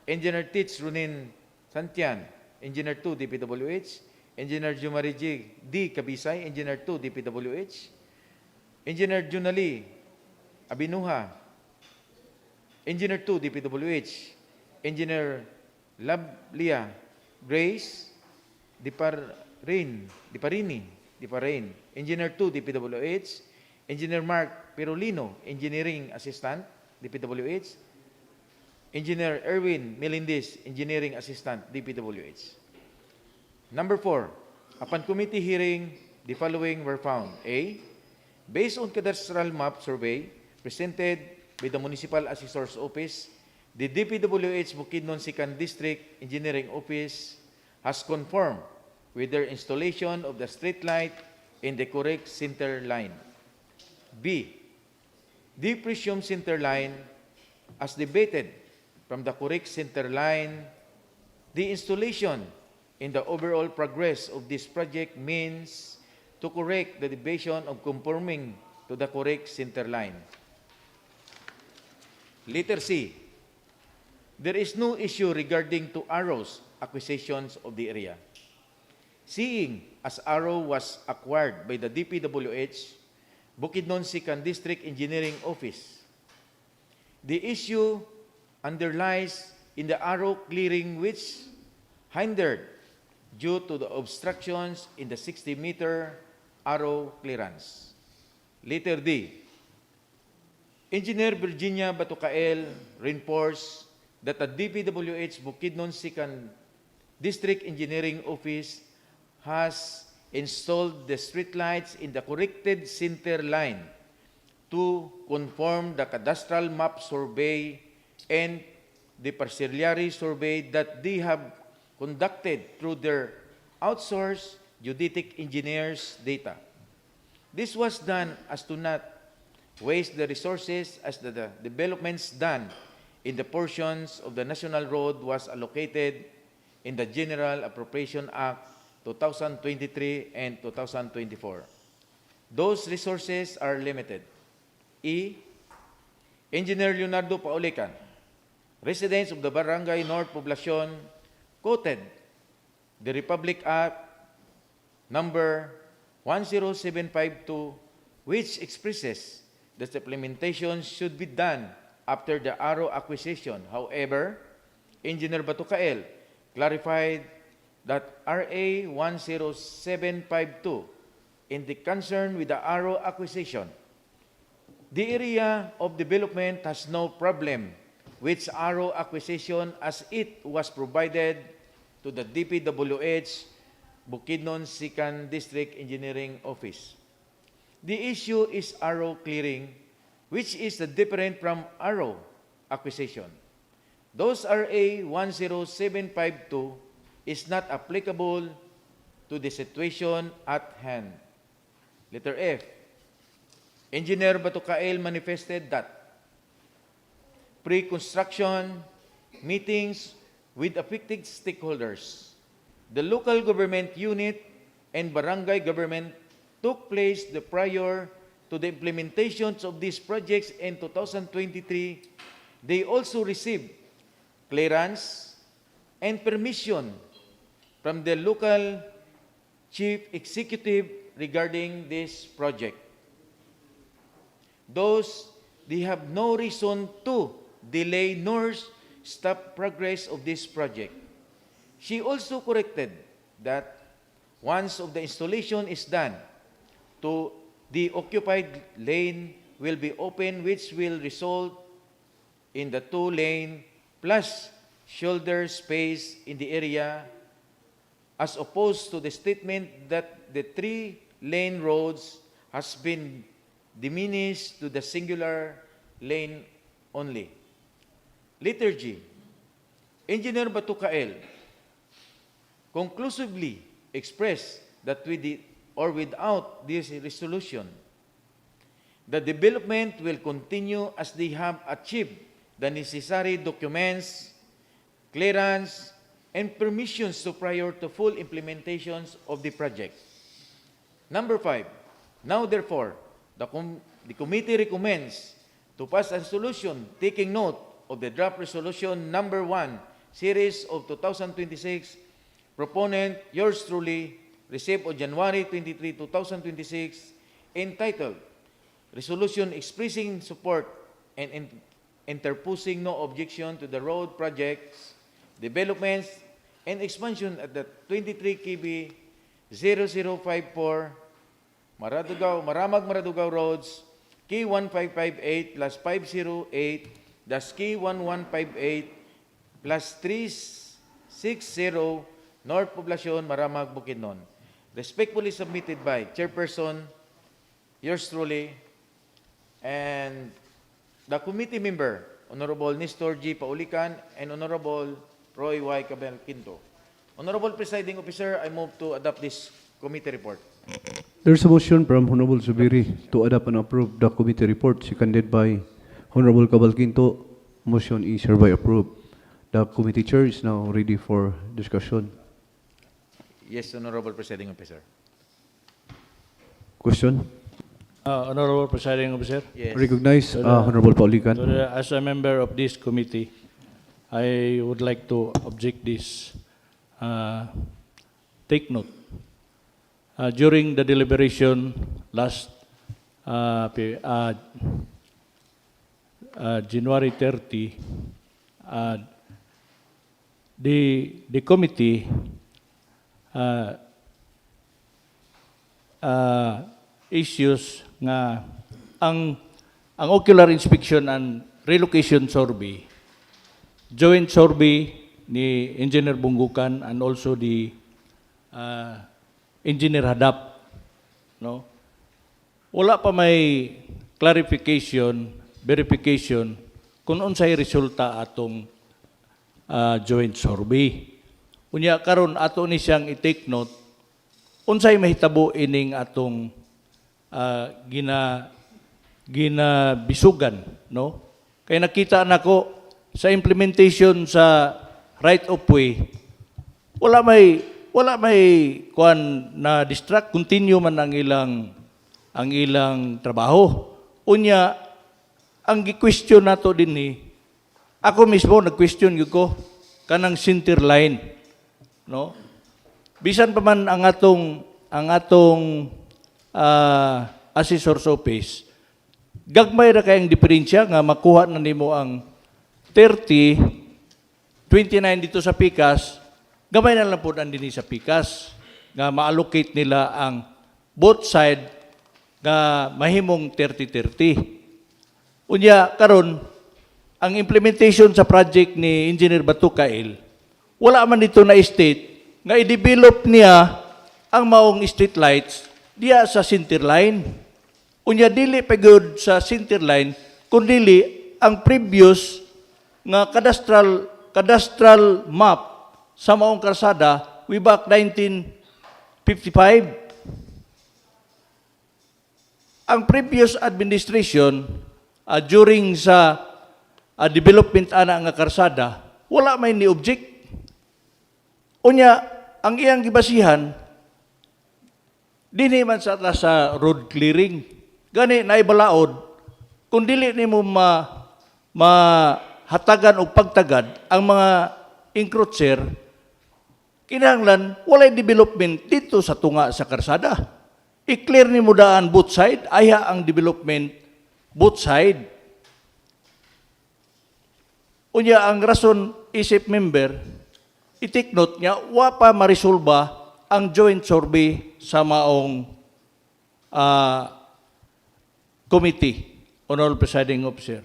Engineer Tits Runin Santian, Engineer 2, DPWH. Engineer Jumari G. D. Kabisay, Engineer 2, DPWH. Engineer Junali Abinuha, Engineer 2, DPWH. Engineer Lablia Grace Diparini, Engineer 2, DPWH. Engineer Mark Perolino, Engineering Assistant, DPWH. Engineer Erwin Melendez, Engineering Assistant, DPWH. Number 4, Upon committee hearing, the following were found. A, based on cadastral map survey presented by the Municipal Assessor's Office, the DPWH Bukidnon Second District Engineering Office has confirmed with their installation of the street light in the correct center line. B, the presumed center line, as debated from the correct center line, the installation in the overall progress of this project means to correct the deviation of conforming to the correct center line. Letter C, there is no issue regarding to Arrow's acquisitions of the area. Seeing as Arrow was acquired by the DPWH, Bukidnon Second District Engineering Office, the issue underlies in the Arrow clearing which hindered due to the obstructions in the 60-meter Arrow clearance. Letter D, Engineer Virginia Batucael reinforced that the DPWH Bukidnon Second District Engineering Office has installed the streetlights in the corrected center line to conform the cadastral map survey and the parcellary survey that they have conducted through their outsourced geodetic engineers' data. This was done as to not waste the resources as the developments done in the portions of the national road was allocated in the General Appropriation Act 2023 and 2024. Those resources are limited. E, Engineer Leonardo Paulican, residents of the Barangay North Poblacion, quoted the Republic Act number 10752, which expresses that implementation should be done after the Arrow acquisition. However, Engineer Batucael clarified that RA 10752 in the concern with the Arrow acquisition, the area of development has no problem with Arrow acquisition as it was provided to the DPWH Bukidnon Second District Engineering Office. The issue is Arrow clearing, which is different from Arrow acquisition. Those RA 10752 is not applicable to the situation at hand. Letter F, Engineer Batucael manifested that pre-construction meetings with affected stakeholders, the local government unit and barangay government took place prior to the implementations of these projects in 2023. They also received clearance and permission from the local chief executive regarding this project. Thus, they have no reason to delay nor stop progress of this project. She also corrected that once of the installation is done, the occupied lane will be open, which will result in the 2-lane plus shoulder space in the area, as opposed to the statement that the 3-lane roads has been diminished to the singular lane only. Letter G, Engineer Batucael conclusively expressed that with or without this resolution, the development will continue as they have achieved the necessary documents, clearance, and permissions prior to full implementations of the project. Number 5, now therefore, the committee recommends to pass a resolution taking note of the draft resolution number 1, series of 2026, proponent, yours truly, received on January 23, 2026, entitled Resolution Expressing Support and Interposing No Objection to the Road Projects, Developments, and Expansion at the 23 kb 0054 Maramag-Maradugao Roads, K1558 plus 508 K1158 plus 360 North Poblacion, Maramag, Bukidnon. respectfully submitted by Chairperson, yours truly, and the committee member, Honorable Nestor G. Paulican, and Honorable Roy Y. Cabelquinto. Honorable Presiding Officer, I move to adopt this committee report. There's a motion from Honorable Zubiri to adopt and approve the committee report seconded by Honorable Cabalquinto. Motion is hereby approved. The committee chair is now ready for discussion. Yes, Honorable Presiding Officer. Question? Honorable Presiding Officer, Yes. Recognize So Honorable Paulican. as a member of this committee, I would like to object this. Take note. During the deliberation last January 30, the committee issues nga ang ocular inspection and relocation survey, joint survey ni Engineer Bunggukan and also the Engineer Hadap, no? Wala pa may clarification, verification kung unsay resulta atong joint survey. Unya karon ato ni siyang i-take note unsay mahitabo ining atong ginabisugan, no? Kay nakita nako sa implementation sa right of way, wala may kuan na distract, continue man ang ilang trabaho. Unya ang gi-question nato dinhi, ako mismo nag-question gyud ko kanang center line, no? Bisan pa man ang atong assessor's office, gagmay ra kayang diferensya nga makuha na nimo ang 30, 29 dito sa Pikas, gamay na lang po ang dinhi sa Pikas nga ma-allocate nila ang both side nga mahimong 30-30. Unya karon ang implementation sa project ni Engineer Batukail, wala man dito na state nga i-develop niya ang maong street lights diya sa center line. Unya dili pagod sa center line, kundi ang previous nga cadastral map sa maong karsada way back 1955. Ang previous administration during sa development ana nga karsada, wala may ni-object. Unya, ang iyang gibasihan, dili man sa road clearing. Gani, naibalaod, kung dili ni mo mahatagan o pagtagad ang mga encroacher, kinahanglan, walay development dito sa tunga sa karsada. I-clear ni mo daan both side, aya ang development both side. Unya, ang rason isip member, i-take note niya, wa pa marisolba ang joint survey sa maong committee, Honorable Presiding Officer.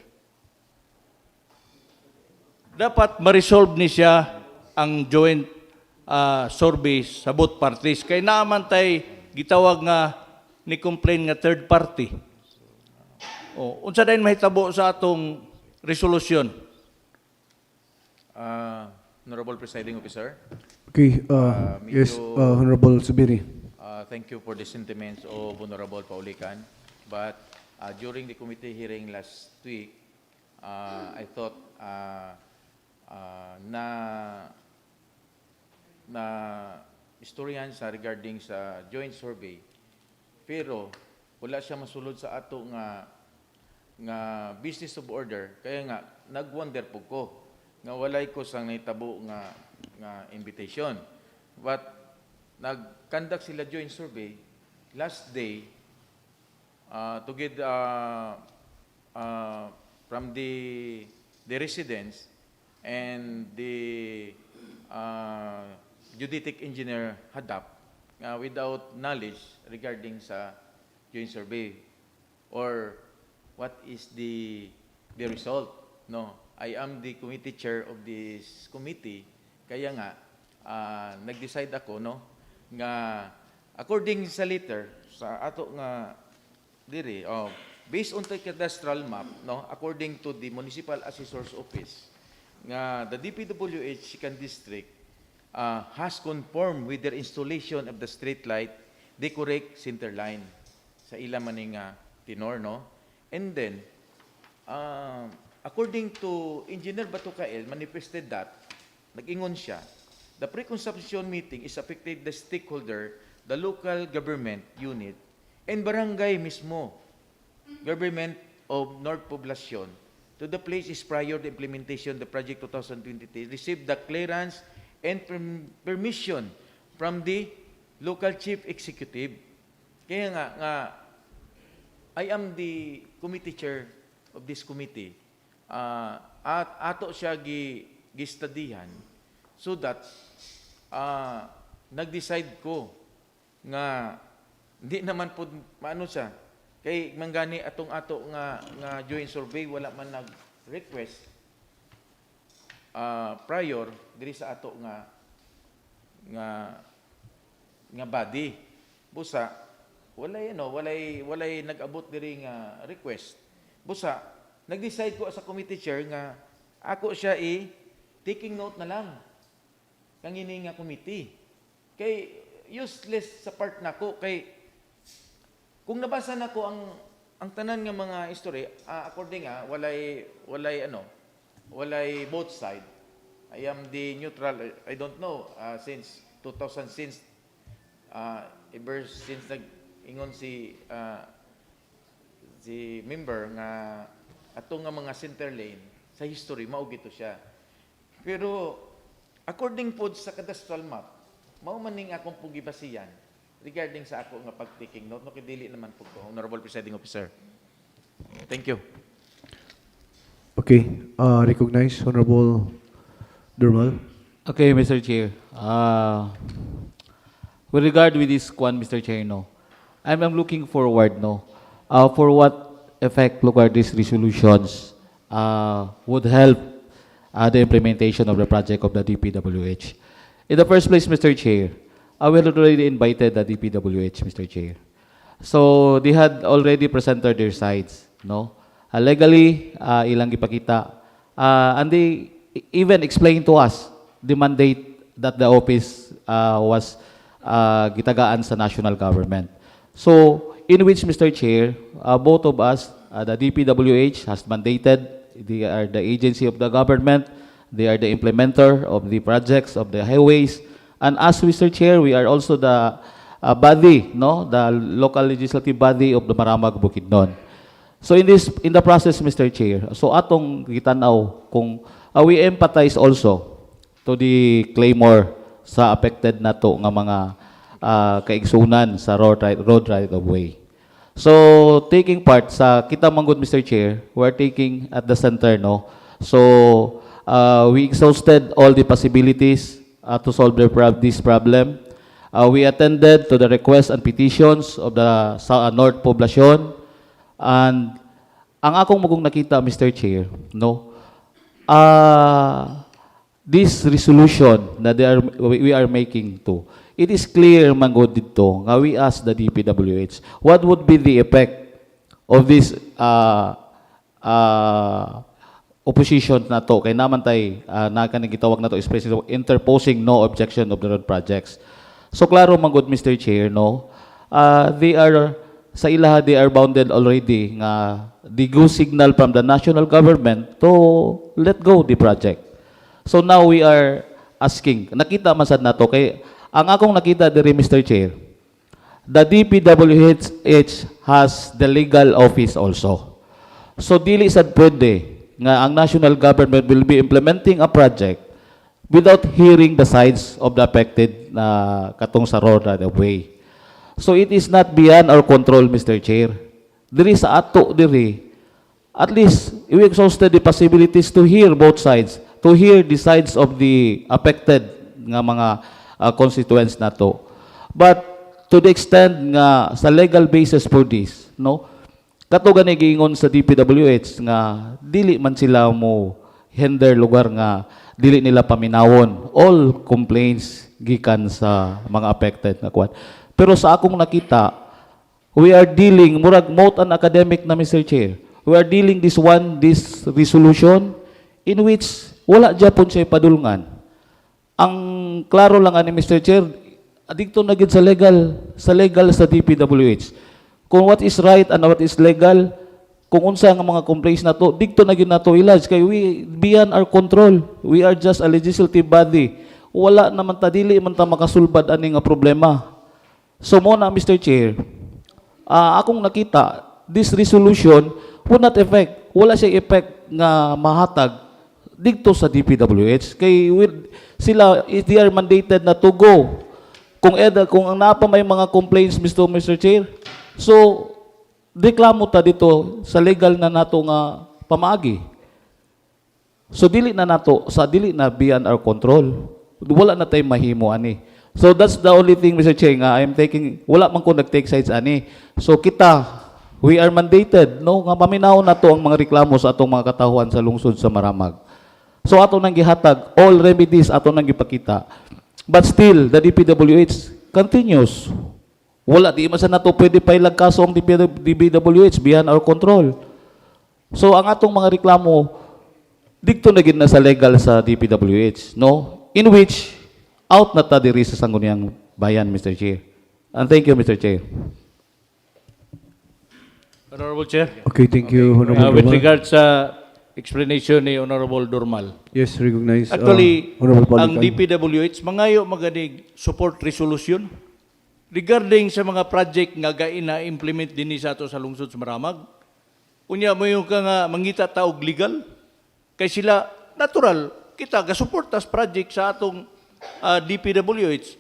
Dapat ma-resolve ni siya ang joint survey sa both parties. Kay naaman tay gitawag nga ni complain nga third party. Unsa dayon mahitabo sa atong resolution? Honorable Presiding Officer, Okay, yes, Honorable Zubiri. thank you for the sentiments of Honorable Paulican. But during the committee hearing last week, I thought na istoryan sa regarding sa joint survey, pero wala siya masulod sa ato nga business of order, kaya nga nagwonder po ko nga walay ko sang nahitabo nga invitation. But nag-conduct sila joint survey last day to get from the residents and the geodetic engineer Hadap without knowledge regarding sa joint survey or what is the result. No, I am the committee chair of this committee, kaya nga nag-decide ako, no, nga according sa letter sa ato nga diri, based on the cadastral map, no, according to the Municipal Assessor's Office, nga the DPWH Sikan District has conformed with their installation of the street light, the correct center line sa ila maning tenor, no? And then, according to Engineer Batucael, manifested that, nag-ingon siya, the pre-conception meeting is affected the stakeholder, the local government unit, and barangay mismo, government of North Poblacion, to the place is prior to implementation the project 2023, received the clearance and permission from the local chief executive. Kaya nga I am the committee chair of this committee. At ato siya gistadihan so that nag-decide ko nga hindi naman po maano siya kay manggani atong ato nga joint survey wala man nag-request prior diri sa ato nga body busa walay nag-abot diri nga request busa nag-decide ko sa committee chair nga ako siya taking note na lang kang ini nga committee kay useless sa part nako kay kung nabasa nako ang tanan nga mga history according walay both side. I am the neutral. I don't know since 2000 ever since nag-ingon si member nga ato nga mga center lane sa history mao gito siya. Pero according po sa cadastral map, mao man ning akong pugibasiyan regarding sa ako nga pag-taking note, no kidili naman po ko, Honorable Presiding Officer. Thank you. Okay. Recognize Honorable Durmal. Okay, Mr. Chair. With regard with this one, Mr. Chair, no, I'm looking forward, no, for what effect look at these resolutions would help the implementation of the project of the DPWH. In the first place, Mr. Chair, we had already invited the DPWH, Mr. Chair. So they had already presented their sides, no? Legally, ilang ipakita. And they even explained to us the mandate that the office was gitagaan sa national government. So, in which, Mr. Chair, both of us, the DPWH has mandated, they are the agency of the government, they are the implementer of the projects of the highways, and as Mr. Chair, we are also the body, no, the local legislative body of the Maramag Bukidnon. So in the process, Mr. Chair, so atong gitanaw kung we empathize also to the claimor sa affected nato nga mga kaigsunan sa road right of way. So taking part sa kita manggod, Mr. Chair, we are taking at the center, no. So we exhausted all the possibilities to solve this problem. We attended to the requests and petitions of the North Poblacion, and ang akong magong nakita, Mr. Chair, no, this resolution that we are making to, it is clear manggod dito nga we ask the DPWH what would be the effect of this opposition na to kay naman tay kanang gitawag na to expressing interposing no objection of the road projects. So klaro man good, Mr. Chair, no, they are sa ilaha, they are bounded already nga the go signal from the national government to let go the project. So now we are asking, nakita man sad nato kay ang akong nakita diri, Mr. Chair, the DPWH has the legal office also. So dili sad pwede nga ang national government will be implementing a project without hearing the sides of the affected katong sa road right of way. So it is not beyond our control, Mr. Chair. Diri sa ato diri, at least we exhausted the possibilities to hear both sides, to hear the sides of the affected nga mga constituents nato. But to the extent nga sa legal basis for this, no, kato gani giingon sa DPWH nga dili man sila mo hinder lugar nga dili nila paminawon all complaints gikan sa mga affected na kwan. Pero sa akong nakita, we are dealing, murag mote an academic na Mr. Chair, we are dealing this resolution in which wala Japon siya padulngan. Ang klaro lang ani Mr. Chair, dito na gid sa legal sa DPWH. Kung what is right and what is legal, kung unsa nga mga complaints na to, dito na gid nato ilaj kay we beyond our control. We are just a legislative body. Wala naman ta dili man ta makasulbad ani nga problema. So mo na Mr. Chair, akong nakita, this resolution will not affect, wala siya effect nga mahatag dito sa DPWH. Kay sila, they are mandated na to go. Kung ang napa may mga complaints, Mr. Chair, so, reklamo ta dito sa legal na nato nga pamaagi. So, dili na beyond our control. Wala na tayong mahimo, ani. So that's the only thing, Mr. Chair, nga I'm taking, wala man ko nag-take sides ani. So kita, we are mandated, no, nga paminaw na to ang mga reklamo sa atong mga katahuan sa lungsod sa Maramag. So ato nang gihatag, all remedies ato nang gipakita. But still, the DPWH continues. Wala, di man sa nato pwede pailag kaso ang DPWH beyond our control. So ang atong mga reklamo, dito na gid na sa legal sa DPWH, no? In which out na ta diri sa Sangguniang Bayan, Mr. Chair. And thank you, Mr. Chair. Honorable Chair. Okay, thank you, Honorable With Durmal. regards sa explanation ni Honorable Durmal. Yes, recognize. Actually, Honorable ang Paulican. DPWH, mangayo maganig support resolution regarding sa mga project nga gaina implement din sa ato sa lungsod sa Maramag. Unya mo yung ka nga mangita taog legal, kay sila natural, kita ga-support as project sa atong DPWH,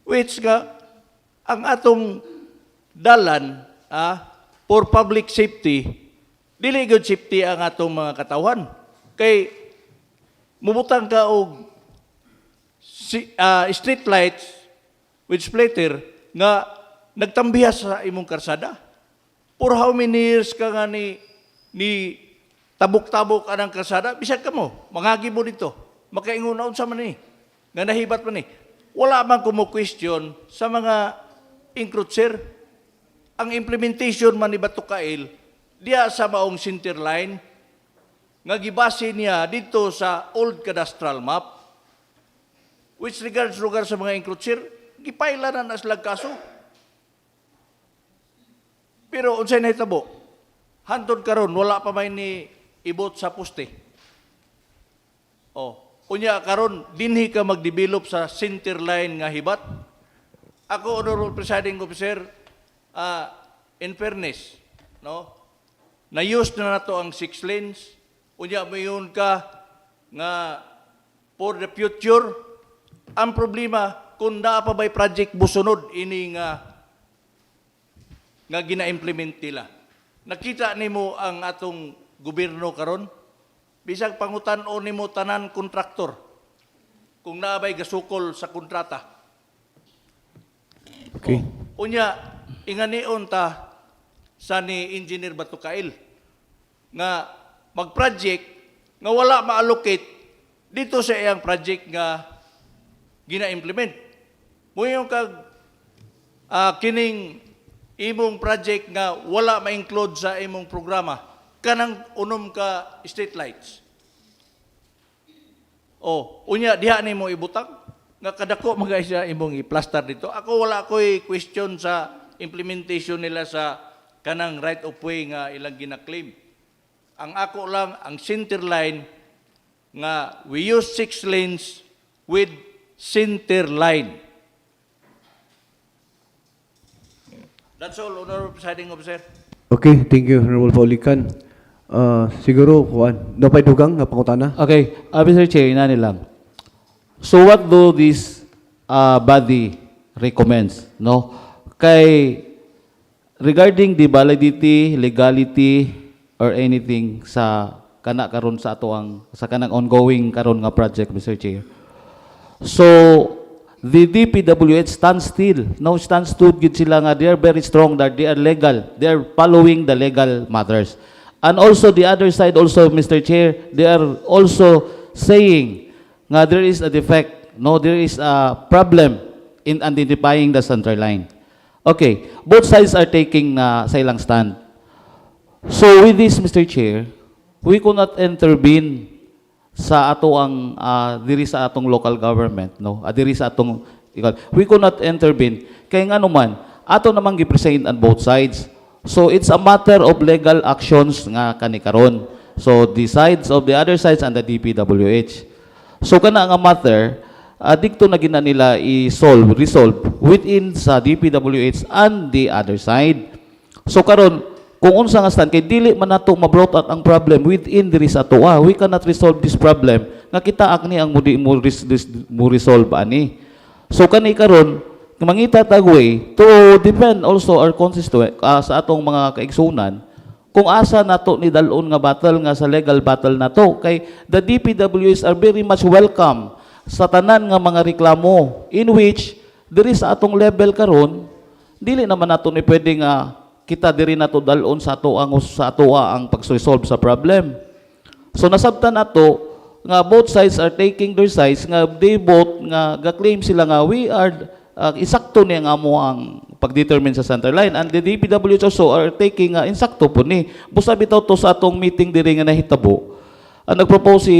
which nga ang atong dalan for public safety, dili good safety ang atong mga katawan. Kay mubutang ka og street lights with splitter nga nagtambihas sa imong karsada. For how many years ka nga ni tabok-tabok anang karsada, bisag ka mo, mangagi mo dito, makaingon na unsa man ni, nga nahibat man ni. Wala man kumo-question sa mga encroacher. Ang implementation man ni Batukail, diya sa maong center line, nga gibase niya dito sa old cadastral map, which regards lugar sa mga encroacher, gipaila na naslag kaso. Pero unsay nahitabo, hantod karon wala pa may ni ibot sa poste. Unya karon dinhi ka magdevelop sa center line nga hibat. Ako, Honorable Presiding Officer, in fairness, no, na-use na nato ang 6 lanes. Unya mayon ka nga for the future, ang problema kung naa pa ba'y project busunod ini nga gina-implement nila. Nakita nimo ang atong gobyerno karon, bisag pangutan-o nimo tanan kontraktor kung naabay gasukol sa kontrata. Okay. Unya, inganion ta sa ni Engineer Batukail nga mag-project nga wala ma-allocate dito sa iyang project nga gina-implement. Muyon kag kining imong project nga wala ma-include sa imong programa, kanang unom ka street lights. Unya diha nimo ibutang nga kadako mag-isa imong i-plaster dito. Ako wala ko'y question sa implementation nila sa kanang right of way nga ilang gina-claim. Ang ako lang ang center line nga we use 6 lanes with center line. That's all, Honorable Presiding Officer. Okay, thank you, Honorable Paulican. Siguro, kuan, napay dugang nga pangutana? Okay, Mr. Chair, inani lang. So what do this body recommends, no? Kay regarding the validity, legality, or anything sa kana karon sa ato ang sa kanang ongoing karon nga project, Mr. Chair. So the DPWH stands still. No, stands stood gid sila nga they are very strong that they are legal. They are following the legal matters. And also the other side also, Mr. Chair, they are also saying nga there is a defect, no, there is a problem in identifying the center line. Okay, both sides are taking sa ilang stand. So with this, Mr. Chair, we could not intervene sa ato ang diri sa atong local government, no? Diri sa atong we could not intervene kay nga naman ato namang gi-present on both sides. So it's a matter of legal actions nga kani karon. So the sides of the other sides and the DPWH. So kana nga matter dikto na gina nila resolve within sa DPWH and the other side. So karon kung unsa nga stand kay dili man nato ma-brought out ang problem within diri sa atoa, we cannot resolve this problem nga kita akni ang mo resolve ani. So kani karon mangita tag way to depend also our constituent sa atong mga kaigsunan kung asa nato ni dalon nga battle nga sa legal battle nato kay the DPWs are very much welcome sa tanan nga mga reklamo in which diri sa atong level karon dili naman nato ni pwede nga kita diri nato dalon sa atoa ang pag-resolve sa problem. So nasabtan nato nga both sides are taking their sides nga they both nga ga-claim sila nga we are isakto ni ang amo ang pag-determine sa center line and the DPWH also are taking insakto po ni. Busa bitaw to sa atong meeting diri nga nahitabo. Nagpropose si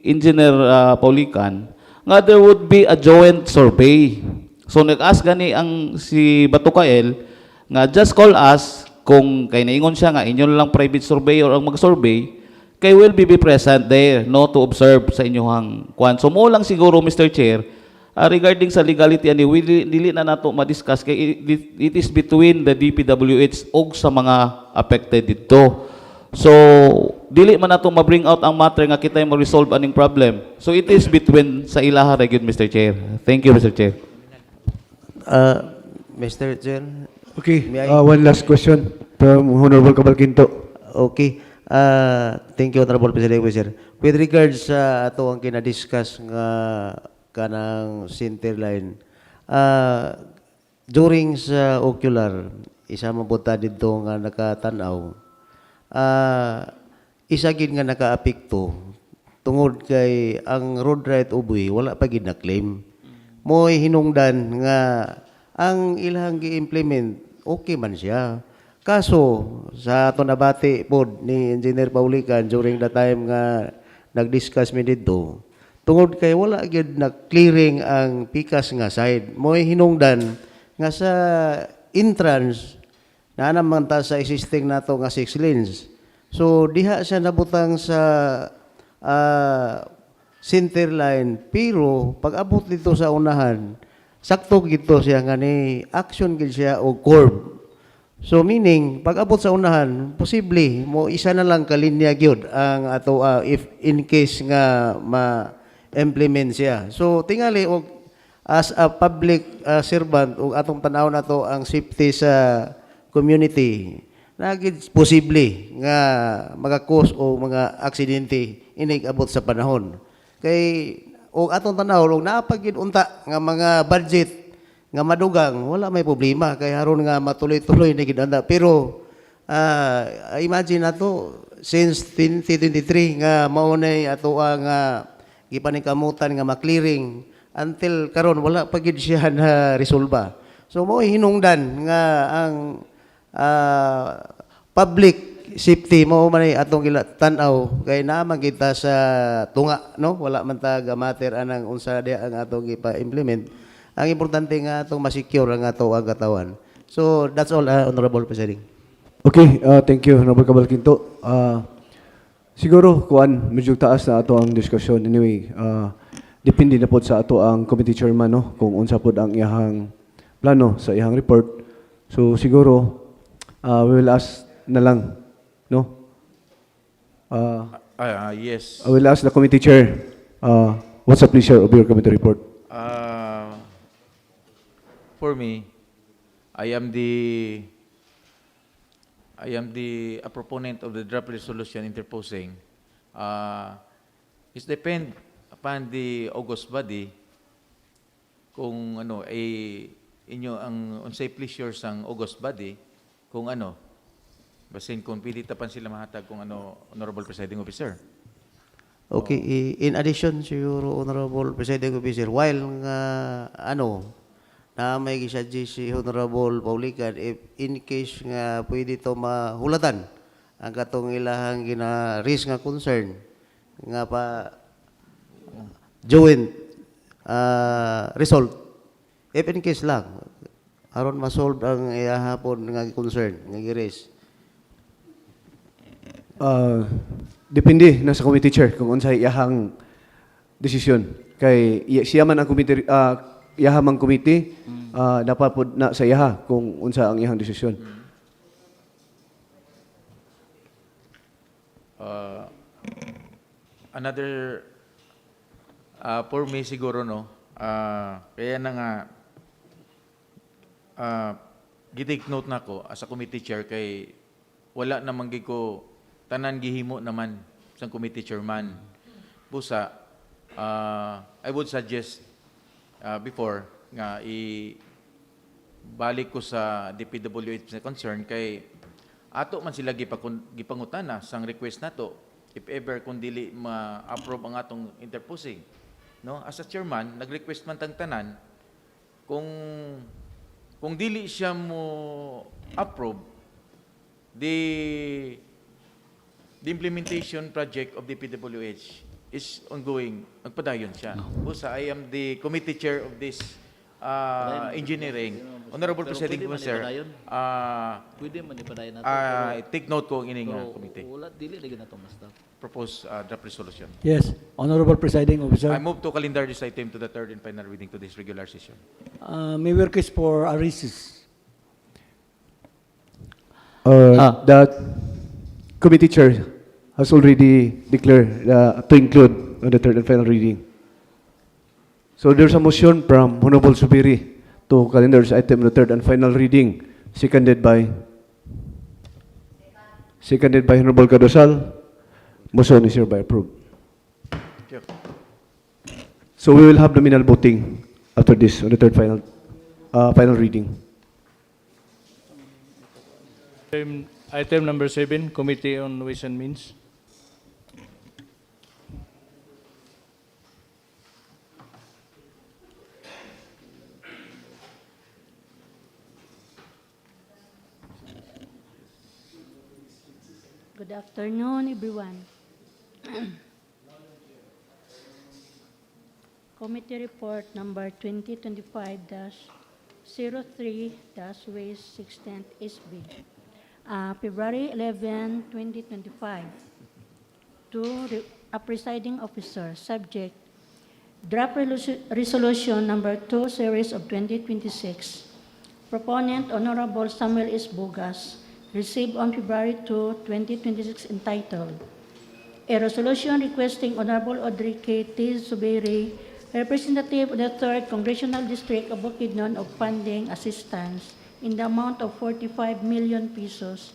Engineer Paulican nga there would be a joint survey. So nag-ask gani ang si Batukael nga just call us kung kay naingon siya nga inyo lang private surveyor ang mag-survey kay will be present there no to observe sa inyohang kwan. So mo lang siguro Mr. Chair regarding sa legality ani dili na nato ma-discuss kay it is between the DPWH og sa mga affected dito. So dili man nato ma-bring out ang matter nga kita mo resolve aning problem. So it is between sa ilaha ra gyud Mr. Chair. Thank you Mr. Chair. Mr. Chair. Okay, May I- one last question from Honorable Cavalquinto. Okay. Thank you, Honorable President Officer. With regards sa ato ang kinadiscuss nga kanang center line, during sa ocular, isa mabuta dito nga nakatanaw, isa gid nga nakaapekto tungod kay ang road right of way wala pa gid na claim. Mo'y hinungdan nga ang ilang gi-implement okay man siya. Kaso sa ato nabati pod ni Engineer Paulican during the time nga nag-discuss mi dito, tungod kay wala gyud na clearing ang pikas nga side. Mo'y hinungdan nga sa entrance na naman ta sa existing nato nga 6 lanes. So diha siya nabutang sa center line pero pag abot dito sa unahan sakto gito siya nga ni action gid siya og curve. So meaning pag abot sa unahan posible mo isa na lang ka linya gyud ang ato if in case nga ma-implement siya. So tingali og as a public servant og atong tan-aw nato ang safety sa community nagid posible nga maka-cause o mga aksidente inig abot sa panahon. Kay o atong tanaw og naapagid unta nga mga budget nga madugang wala may problema kay haron nga matuloy-tuloy na gid anda pero imagine nato since 2023 nga mao nay ato nga gipaningkamutan nga ma-clearing until karon wala pa gid siya na resolba. So mao hinungdan nga ang public safety mo man atong tan-aw kay naman kita sa tunga no wala man ta matter anang unsa diha ang atong ipa-implement. Ang importante nga atong ma-secure ang ato ang katawan. So that's all Honorable President. Okay, thank you Honorable Cavalquinto. Siguro kuan medyo taas na ato ang diskusyon anyway. Depende na pod sa ato ang committee chairman no kung unsa pod ang iyang plano sa iyang report. So siguro we will ask na lang no. Yes. I will ask the committee chair. What's the pleasure of your committee report? For me, I am the a proponent of the draft resolution interposing. It depend upon the August body kung ano inyo ang unsay pleasure sang August body kung ano basin kung pili tapan sila mahatag kung ano Honorable Presiding Officer. Okay, in addition siguro Honorable Presiding Officer while nga na may gisuggest si Honorable Paulican if in case nga pwede to mahulatan ang katong ilahang gina-raise nga concern nga pa joint result. If in case lang, aron ma-solve ang iyahapon nga concern, nga gi-raise. Depende na sa committee chair kung unsay iyahang desisyon. Kay siya man ang committee, iyaha mang committee, dapat po na sa iyaha kung unsa ang iyahang desisyon. Another, for me siguro, no, kaya na nga, gitake note na ko as a committee chair kay wala namang ko tanan gihimo naman sa committee chairman. Busa, I would suggest before nga balik ko sa DPWH na concern kay ato man sila gipangutana sang request nato if ever kung dili ma-approve ang atong interposing, no, as a chairman nag-request man tang tanan kung dili siya mo approve the implementation project of DPWH is ongoing, magpadayon siya. Busa, I am the committee chair of this engineering. Honorable Presiding Officer, Pwede man ipadayon nato. take note ko ang ining committee. Wala dili lagi nato basta. Propose draft resolution. Yes, Honorable Presiding Officer. I move to calendar this item to the third and final reading to this regular session. May we request for a recess. The committee chair has already declared to include on the third and final reading. So there's a motion from Honorable Subiri to calendar this item on the third and final reading, seconded by Honorable Cadosal. Motion is hereby approved. Thank you. So we will have nominal voting after this on the third final reading. Item number 7, Committee on Ways and Means. Good afternoon, everyone. Committee Report Number 2025-03-Ways-16 February 11, 2025. To a presiding officer, subject, Draft Resolution Number 2, Series of 2026. Proponent, Honorable Samuel S. Bogas, received on February 2, 2026, entitled, A Resolution Requesting Honorable Audrey K.T. Zubiri, Representative of the 3rd Congressional District of Bukidnon, of funding assistance in the amount of 45 million pesos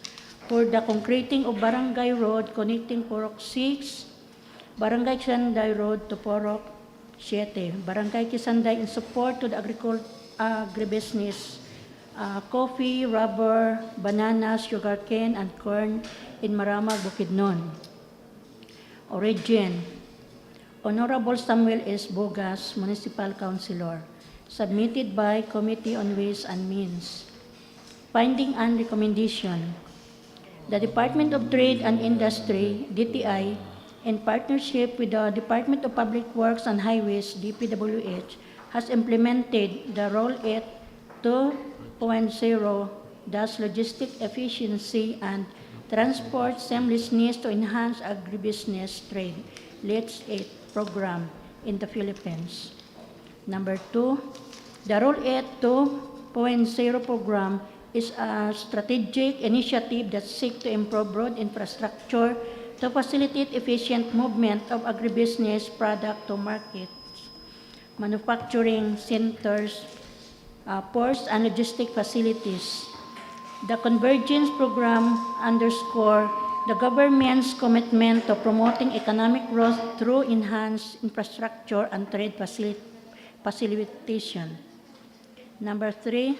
for the concreting of Barangay Road connecting Porok 6, Barangay Kisanday Road to Porok 7, Barangay Kisanday in support to the agribusiness, coffee, rubber, bananas, sugarcane, and corn in Maramag, Bukidnon. Origin, Honorable Samuel S. Bogas, Municipal Councilor, submitted by Committee on Ways and Means. Finding and recommendation, the Department of Trade and Industry, DTI, in partnership with the Department of Public Works and Highways, DPWH, has implemented the Roll It 2.0 logistic efficiency and transport seamlessness to enhance agribusiness trade, Let's Eat program in the Philippines. Number 2, the Roll It 2.0 program is a strategic initiative that seeks to improve road infrastructure to facilitate efficient movement of agribusiness product to markets, manufacturing centers, ports, and logistic facilities. The Convergence Program underscores the government's commitment to promoting economic growth through enhanced infrastructure and trade facilitation. Number 3,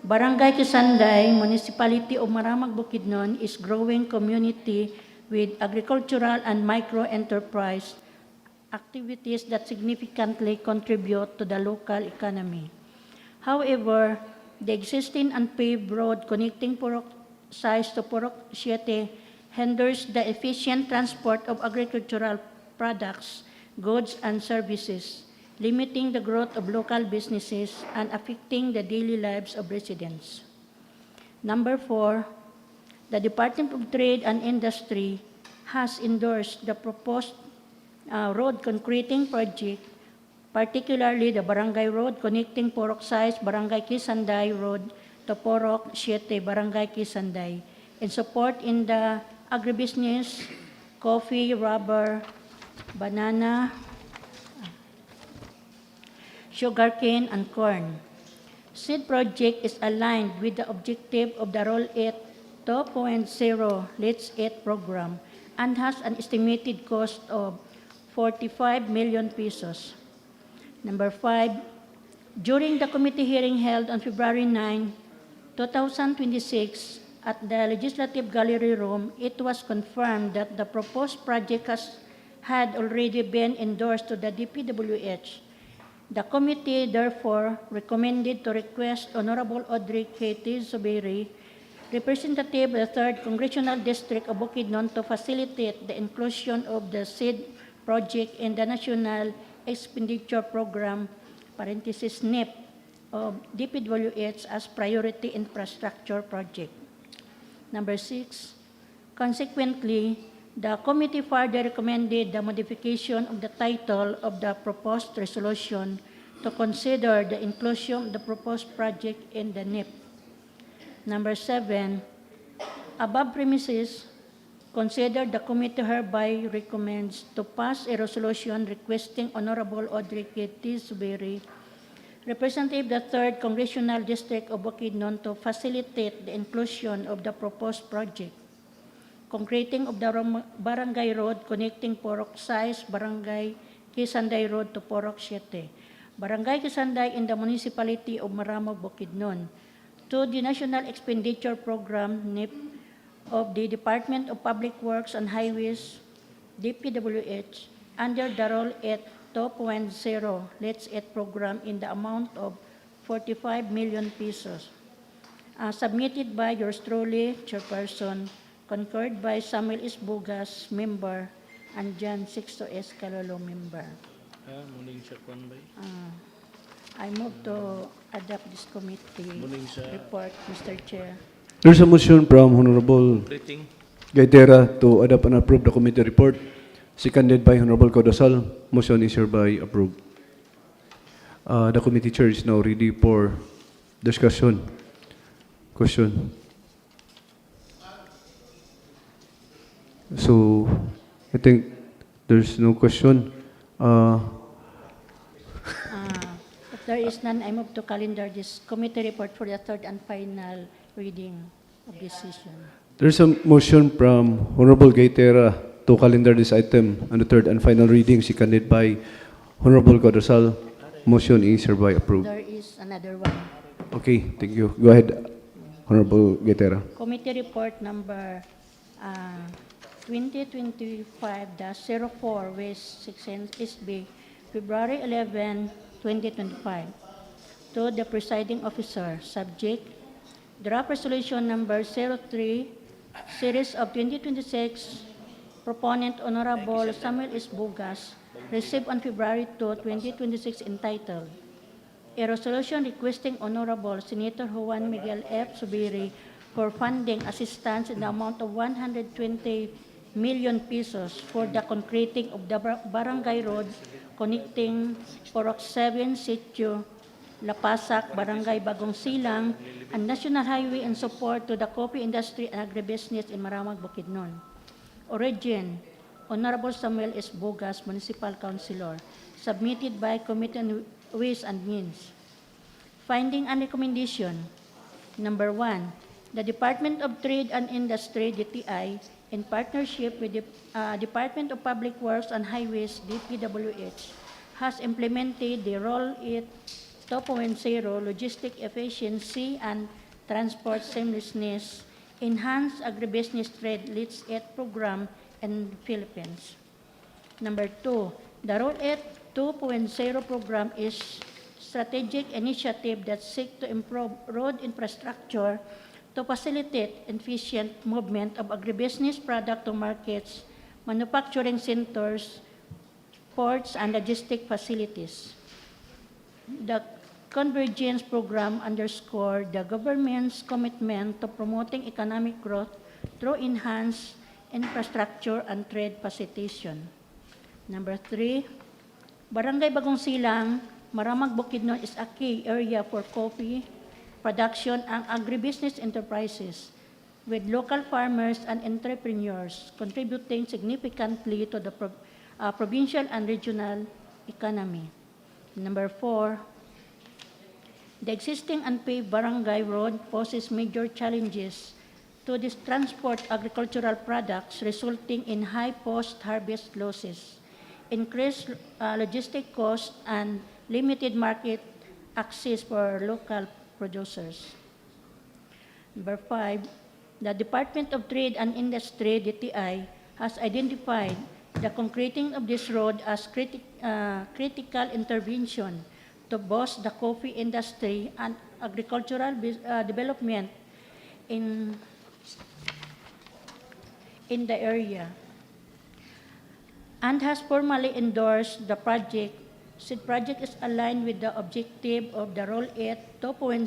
Barangay Kisanday, Municipality of Maramag, Bukidnon, is growing community with agricultural and micro-enterprise activities that significantly contribute to the local economy. However, the existing unpaved road connecting Purok 6 to Purok 7 hinders the efficient transport of agricultural products, goods, and services, limiting the growth of local businesses and affecting the daily lives of residents. Number 4, the Department of Trade and Industry has endorsed the proposed road concreting project, particularly the Barangay Road connecting Purok 6, Barangay Quisanday Road to Purok 7, Barangay Quisanday, in support in the agribusiness, coffee, rubber, banana, sugarcane, and corn. Said project is aligned with the objective of the Roll It 2.0 Let's Eat program and has an estimated cost of 45 million pesos. Number 5, during the committee hearing held on February 9, 2026 at the Legislative Gallery Room, it was confirmed that the proposed project had already been endorsed to the DPWH. The committee therefore recommended to request Honorable 𝐒𝐀𝐀𝐑, representative of the 3rd Congressional District of Bukidnon, to facilitate the inclusion of the said project in the National Expenditure Program, parenthesis NEP, of DPWH as priority infrastructure project. Number 6, consequently, the committee further recommended the modification of the title of the proposed resolution to consider the inclusion of the proposed project in the NEP. Number 7, above premises, consider the committee hereby recommends to pass a resolution requesting Honorable 𝐒𝐀𝐀𝐑, representative of the 3rd Congressional District of Bukidnon, to facilitate the inclusion of the proposed project, concreting of the Barangay Road connecting Purok 6, Barangay Quisanday Road to Purok 7, Barangay Quisanday in the Municipality of Maramag, Bukidnon, to the National Expenditure Program, NEP, of the Department of Public Works and Highways, DPWH, under the Roll It 2.0 Let's Eat program in the amount of 45 million pesos. Submitted by yours truly, Chairperson, concurred by Samuel 𝐒𝐿𝐵𝐵𝐺𝐎, member, and 𝐿𝐵𝐺𝐿𝐶𝐿, member. I move to adopt this committee report, Mr. Chair. There's a motion from Honorable 𝐒𝐿𝐵𝐺 to adopt and approve the committee report, seconded by Honorable 𝐶𝐀𝐑. Motion is hereby approved. The committee chair is now ready for discussion. Question. So, I think there's no question. If there is none, I move to calendar this committee report for the 3rd and final reading of this session. There's a motion from Honorable 𝐒𝐿𝐵𝐺 to calendar this item on the 3rd and final reading, seconded by Honorable 𝐶𝐀𝐑. Motion is hereby approved. There is another one. Okay, thank you. Go ahead, Honorable 𝐒𝐿𝐵𝐺. Committee report number 2025-04 West 6th SB, February 11, 2025. To the presiding officer, subject, draft resolution number 03, series of 2026, proponent Honorable Samuel 𝐒𝐿𝐵𝐺𝐎, received on February 2, 2026, entitled, a resolution requesting Honorable Senator Juan Miguel F. Zubiri for funding assistance in the amount of 120 million pesos for the concreting of the Barangay Road connecting Purok 7, Sitio, Lapasak, Barangay Bagong Silang, and National Highway in support to the coffee industry and agribusiness in Maramag, Bukidnon. Origin, Honorable Samuel 𝐒𝐿𝐵𝐺𝐎, Municipal Councilor, submitted by Committee on Ways and Means. Finding and recommendation. Number 1, the Department of Trade and Industry, DTI, in partnership with the Department of Public Works and Highways, DPWH, has implemented the Roll It 2.0 Logistic Efficiency and Transport Seamlessness Enhanced Agribusiness Trade Let's Eat program in Philippines. Number 2, the Roll It 2.0 program is strategic initiative that seek to improve road infrastructure to facilitate efficient movement of agribusiness product to markets, manufacturing centers, ports, and logistic facilities. The Convergence Program underscored the government's commitment to promoting economic growth through enhanced infrastructure and trade facilitation. Number 3, Barangay Bagong Silang, Maramag, Bukidnon is a key area for coffee production and agribusiness enterprises, with local farmers and entrepreneurs contributing significantly to the provincial and regional economy. Number 4, the existing unpaved barangay road poses major challenges to transport agricultural products, resulting in high post-harvest losses, increased logistic costs, and limited market access for local producers. Number 5, the Department of Trade and Industry, DTI, has identified the concreting of this road as critical intervention to boost the coffee industry and agricultural development in the area, and has formally endorsed the project. Said project is aligned with the objective of the Roll 8 2.0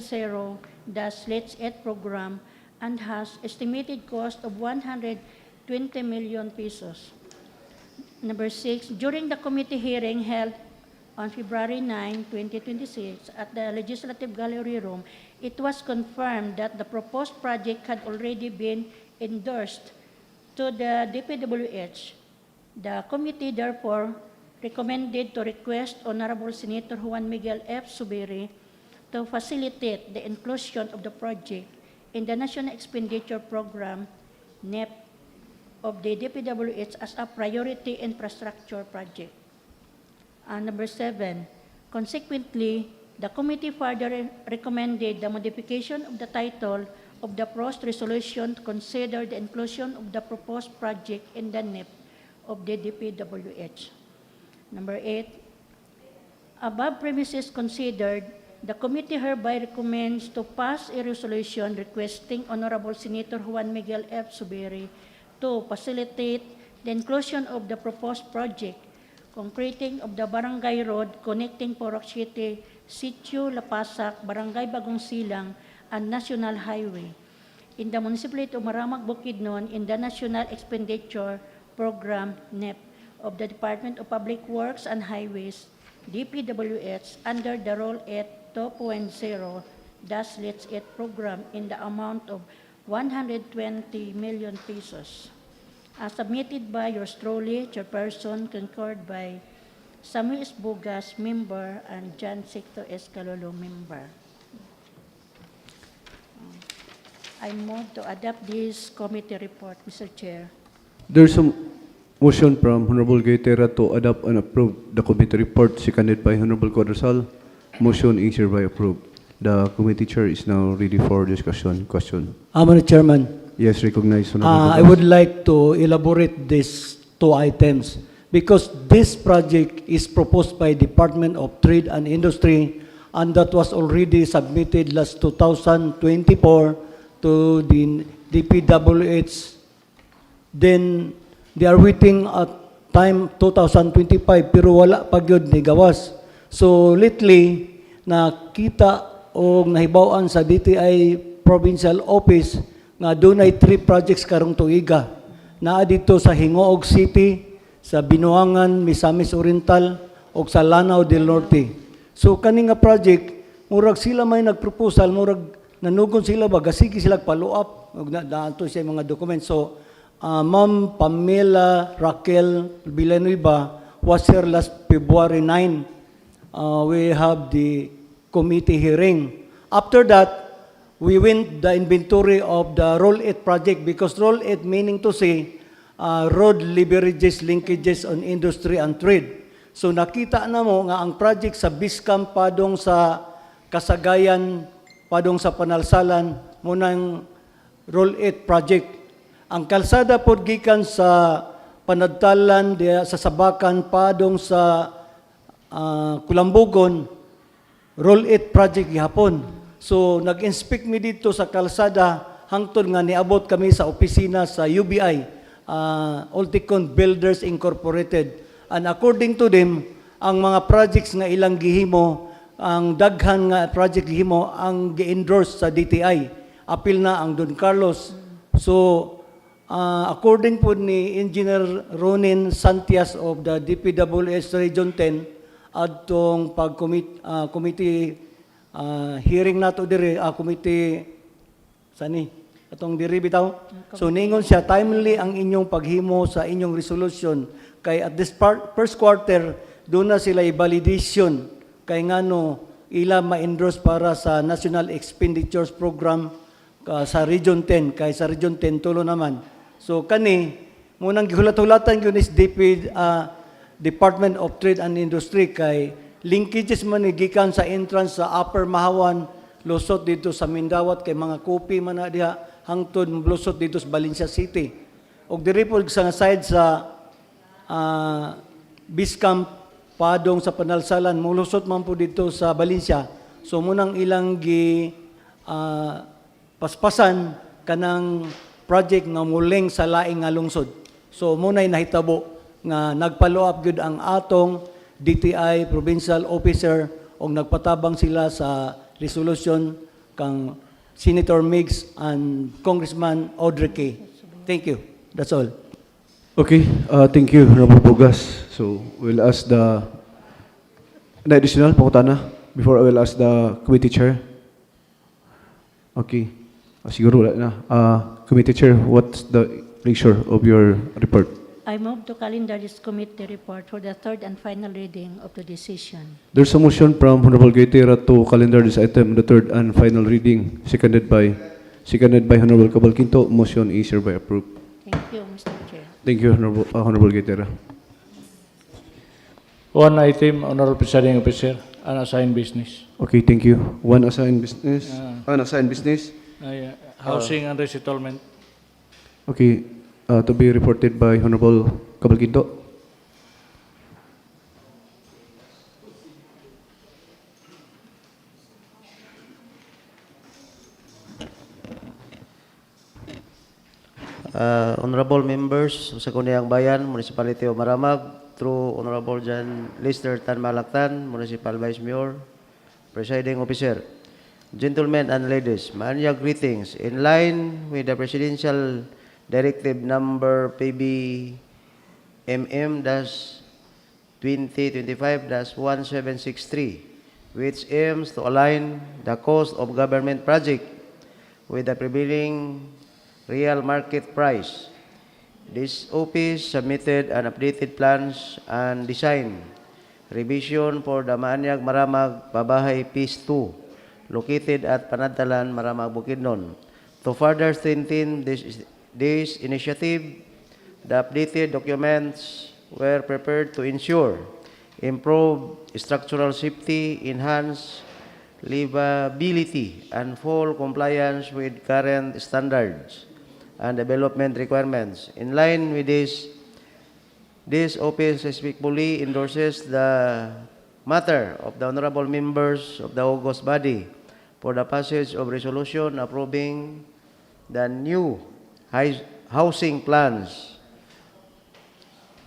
Let's Eat program and has estimated cost of 120 million pesos. Number 6, during the committee hearing held on February 9, 2026 at the Legislative Gallery Room, it was confirmed that the proposed project had already been endorsed to the DPWH. The committee therefore recommended to request Honorable Senator Juan Miguel F. Zubiri to facilitate the inclusion of the project in the National Expenditure Program, NEP, of the DPWH as a priority infrastructure project. Number 7, consequently, the committee further recommended the modification of the title of the proposed resolution to consider the inclusion of the proposed project in the NEP of the DPWH. Number 8, above premises considered, the committee hereby recommends to pass a resolution requesting Honorable Senator Juan Miguel F. Zubiri to facilitate the inclusion of the proposed project, concreting of the barangay road connecting Poroc City, Sitio Lapasak, Barangay Bagong Silang, and National Highway in the Municipality of Maramag, Bukidnon in the National Expenditure Program, NEP, of the Department of Public Works and Highways, DPWH, under the Roll 8 2.0 Let's Eat program in the amount of 120 million pesos. Submitted by yours truly, Chairperson, concurred by Samuel S. Bugas, member, and John Sector S. Calolo, member. I move to adopt this committee report, Mr. Chair. There's a motion from Honorable Gaytera to adopt and approve the committee report seconded by Honorable Quadrasal. Motion is hereby approved. The committee chair is now ready for discussion. Question. Mr. Chairman, Yes, recognize Honorable I Bugas. would like to elaborate these two items because this project is proposed by Department of Trade and Industry, and that was already submitted last 2024 to the DPWH. Then they are waiting at time 2025 pero wala pa gyud ni gawas. So lately nakita o nahibaw-an sa DTI Provincial Office nga dunay 3 projects karong tuiga. Naa dito sa Hingoog City, sa Binuangan, Misamis Oriental, o sa Lanao del Norte. So kani nga project, murag sila may nagproposal, murag nanugon sila ba, gasigi sila follow up, daato siya mga documents. So Ma'am Pamela Raquel Villanueva was here last February 9. We have the committee hearing. After that, we went the inventory of the Roll 8 project because Roll 8 meaning to say road leverages linkages on industry and trade. So nakita na mo nga ang project sa Biscam padong sa Kasagayan, padong sa Panalsalan, munang Roll 8 project. Ang kalsada pod gikan sa Panagtalan, sa Sabakan, padong sa Kulambugon, Roll It project gihapon. So nag-inspect mi dito sa kalsada hangtod nga niabot kami sa opisina sa UBI, Ulticon Builders Incorporated. And according to them, ang mga projects nga ilang gihimo, ang daghan nga project gihimo ang gi-endorse sa DTI. Apil na ang Don Carlos. So according po ni Engineer Ronin Santias of the DPWH Region 10, adtong committee hearing nato dire committee sani atong diri bitaw, so ningon siya timely ang inyong paghimo sa inyong resolution kay at this first quarter doon na sila i-validation kay ngano ila ma-endorse para sa National Expenditures Program sa Region 10 kay sa Region 10 tulo naman. So kani munang gihulat-hulatan yun is Department of Trade and Industry kay linkages man gikan sa entrance sa Upper Mahawan, lusot dito sa Mindawat kay mga kopi man na diha hangtod lusot dito sa Valencia City. Og diri po sa side sa Biscamp padong sa Panalsalan, mulusot man po dito sa Valencia. So munang ilang paspasan kanang project nga muling sa laing nga lungsod. So munay nahitabo nga nagfollow up gyud ang atong DTI provincial officer o nagpatabang sila sa resolution kang Senator Migs and Congressman 𝐒𝐿. Thank you. That's all. Okay, thank you, Honorable Bogas. So, we'll ask the additional pangutana before I will ask the committee chair. Okay, siguro wala na. Committee chair, what's the pleasure of your report? I move to calendar this committee report for the third and final reading of the decision. There's a motion from Honorable Gaitera to calendar this item, the third and final reading, seconded by Honorable 𝐒𝐿. Motion is hereby approved. Thank you, Mr. Chair. Thank you, Honorable Gaitera. One item, Honorable Presiding Officer, unassigned business. Okay, thank you. One assigned business. Unassigned business. Housing and resettlement. Okay, to be reported by Honorable 𝐒𝐿. Honorable members sa Sangguniang Bayan, Municipality of Maramag, through Honorable John Lister Tan Malaktan, Municipal Vice Mayor, Presiding Officer, gentlemen and ladies, maanyag greetings. In line with the Presidential Directive number PBMM-2025-1763, which aims to align the cost of government project with the prevailing real market price. This office submitted an updated plans and design revision for the Maanyag Maramag Pabahay Phase 2 located at Panadalan, Maramag, Bukidnon. To further strengthen this initiative, the updated documents were prepared to ensure improved structural safety, enhanced livability, and full compliance with current standards and development requirements. In line with this office respectfully endorses the matter of the honorable members of the august body for the passage of resolution approving the new housing plans,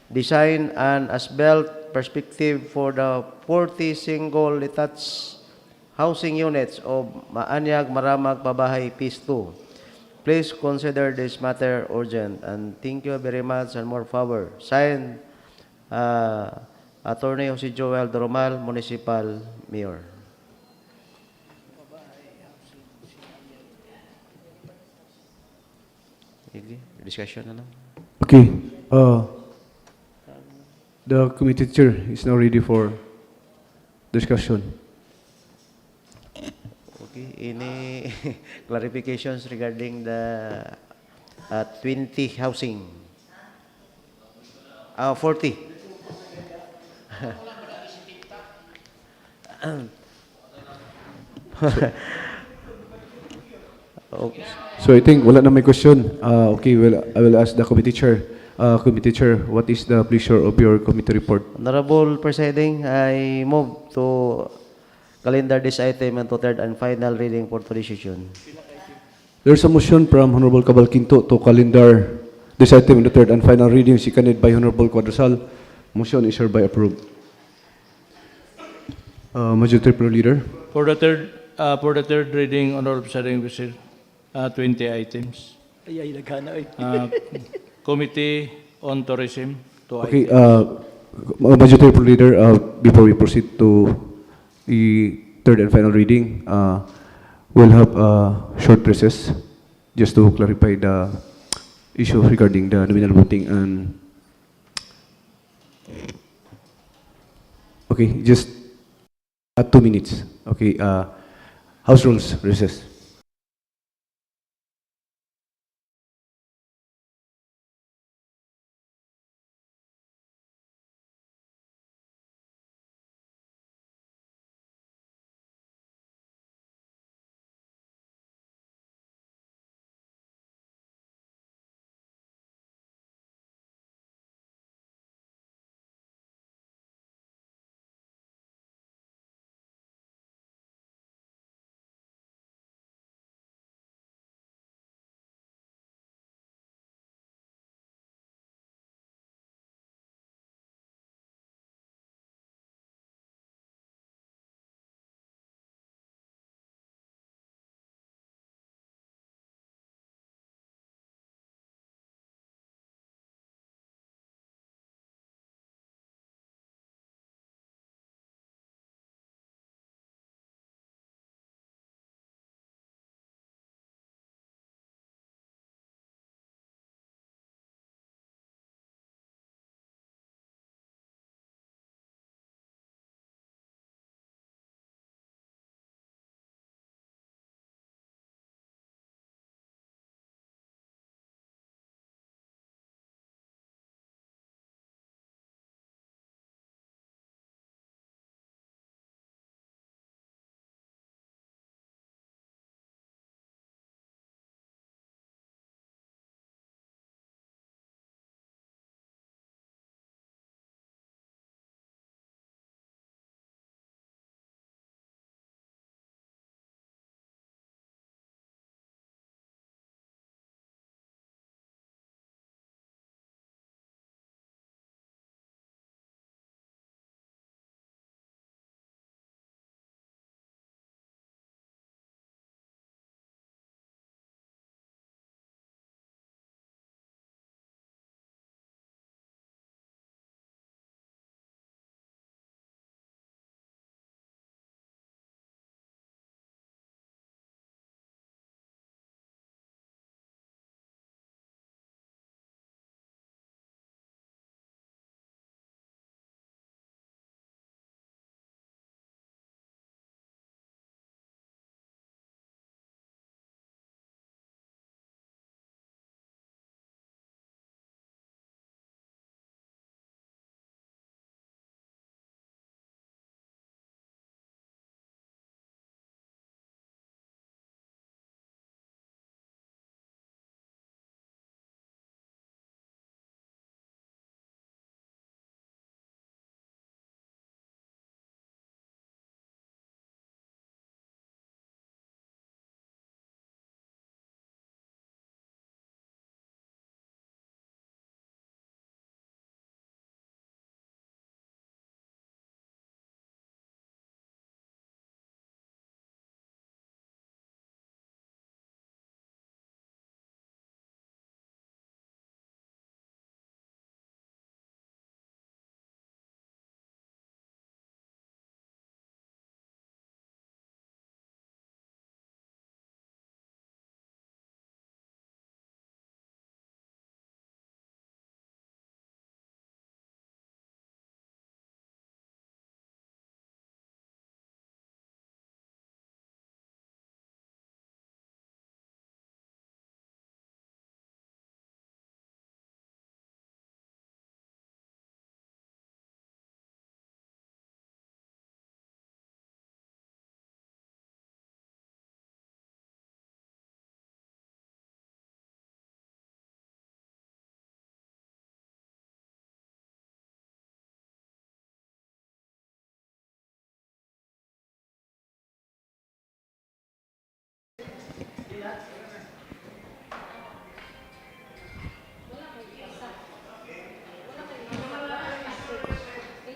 design and as-built perspective for the 40 single detached housing units of Maanyag Maramag Pabahay Phase 2. Please consider this matter urgent, and thank you very much and more power. Signed, Attorney Jose Joel Doromal, Municipal Mayor. Discussion na lang. Okay, the committee chair is now ready for discussion. Okay, any clarifications regarding the 20 housing? 40. Okay. So I think wala na may question. Okay, well, I will ask the committee chair. Committee chair, what is the pleasure of your committee report? Honorable Presiding, I move to calendar this item into third and final reading for today's session. There's a motion from Honorable Cabalquinto to calendar this item in the third and final reading, seconded by Honorable Cuadrosal. Motion is hereby approved. Majority Leader. For the third reading, Honorable Presiding Officer, 20 items. Ay, nagana, eh. Committee on Tourism, 2 Okay, items. Majority Leader, before we proceed to the third and final reading, we'll have a short recess just to clarify the issue regarding the nominal voting and okay, just 2 minutes. Okay, House rules recess.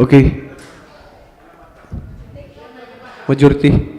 Okay. Majority.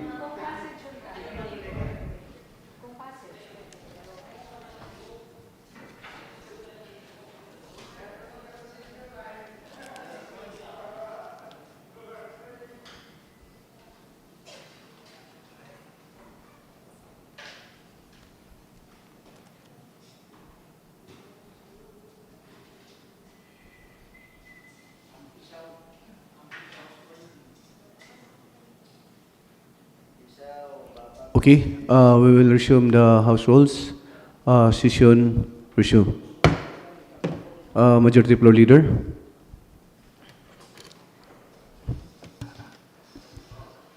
Okay, we will resume the House rules. Session resume. Majority Floor Leader.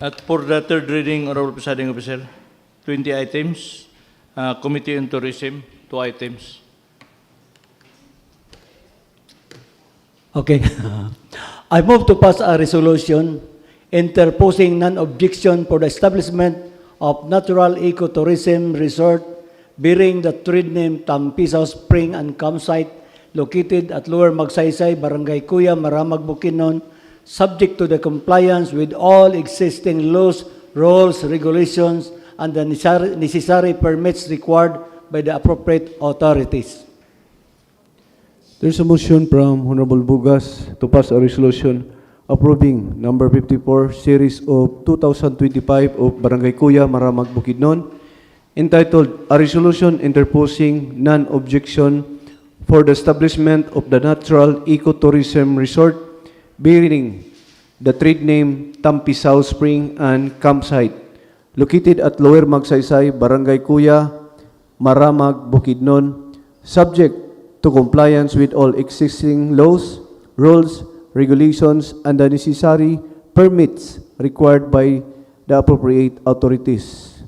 At for the third reading, Honorable Presiding Officer, 20 items. Committee on Tourism, 2 items. Okay. I move to pass a resolution interposing non-objection for the establishment of natural ecotourism resort bearing the trade name Tampisaw Spring and Campsite located at Lower Magsaysay, Barangay Kuya, Maramag, Bukidnon, subject to the compliance with all existing laws, rules, regulations, and the necessary permits required by the appropriate authorities. There's a motion from Honorable Bugas to pass a resolution approving number 54 series of 2025 of Barangay Kuya, Maramag, Bukidnon, entitled A Resolution Interposing Non-Objection for the Establishment of the Natural Ecotourism Resort bearing the trade name Tampisaw Spring and Campsite located at Lower Magsaysay, Barangay Kuya, Maramag, Bukidnon, subject to compliance with all existing laws, rules, regulations, and the necessary permits required by the appropriate authorities.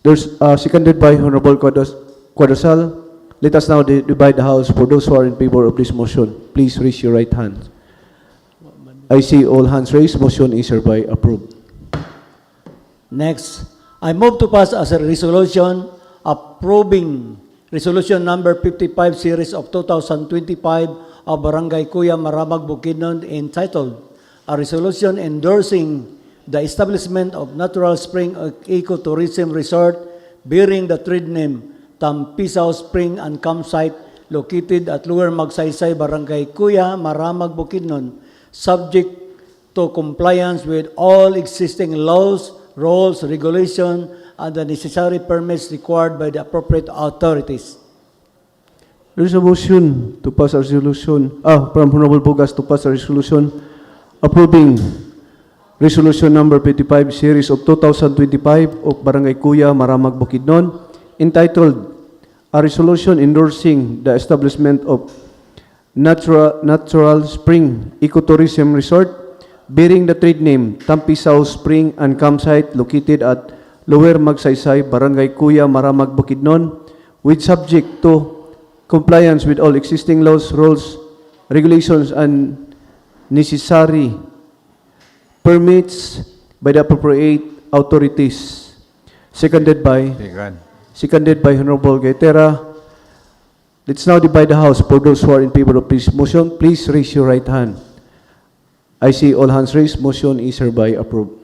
There's seconded by Honorable Quadasal. Let us now divide the House. For those who are in favor of this motion, please raise your right hand. I see all hands raised. Motion is hereby approved. Next, I move to pass as a resolution approving Resolution number 55 series of 2025 of Barangay Kuya, Maramag, Bukidnon entitled A Resolution Endorsing the Establishment of Natural Spring Ecotourism Resort bearing the trade name Tampisaw Spring and Campsite located at Lower Magsaysay, Barangay Kuya, Maramag, Bukidnon, subject to compliance with all existing laws, rules, regulations, and the necessary permits required by the appropriate authorities. There is a motion to pass a resolution from Honorable Bugas to pass a resolution approving Resolution number 55 series of 2025 of Barangay Kuya, Maramag, Bukidnon entitled A Resolution Endorsing the Establishment of Natural Spring Ecotourism Resort bearing the trade name Tampisaw Spring and Campsite located at Lower Magsaysay, Barangay Kuya, Maramag, Bukidnon, with subject to compliance with all existing laws, rules, regulations, and necessary permits by the appropriate authorities. Seconded by Honorable Gaitera. Let's now divide the House. For those who are in favor of this motion, please raise your right hand. I see all hands raised. Motion is hereby approved.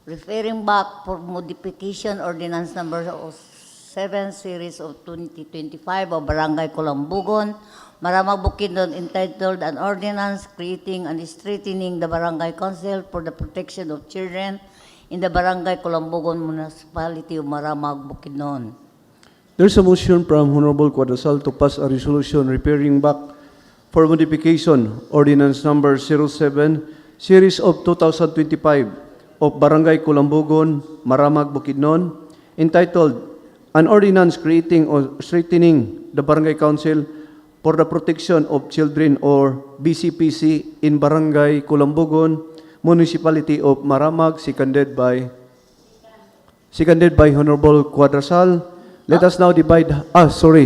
Referring back for modification ordinance number 7 series of 2025 of Barangay Kulambugon, Maramag, Bukidnon entitled An Ordinance Creating and Strengthening the Barangay Council for the Protection of Children in the Barangay Kulambugon Municipality of Maramag, Bukidnon. There's a motion from Honorable Quadasal to pass a resolution referring back for modification ordinance number 07 series of 2025 of Barangay Kulambugon, Maramag, Bukidnon, entitled An Ordinance Creating or Strengthening the Barangay Council for the Protection of Children or BCPC in Barangay Kulambugon, Municipality of Maramag, seconded by Honorable Quadrasal. Let us now divide,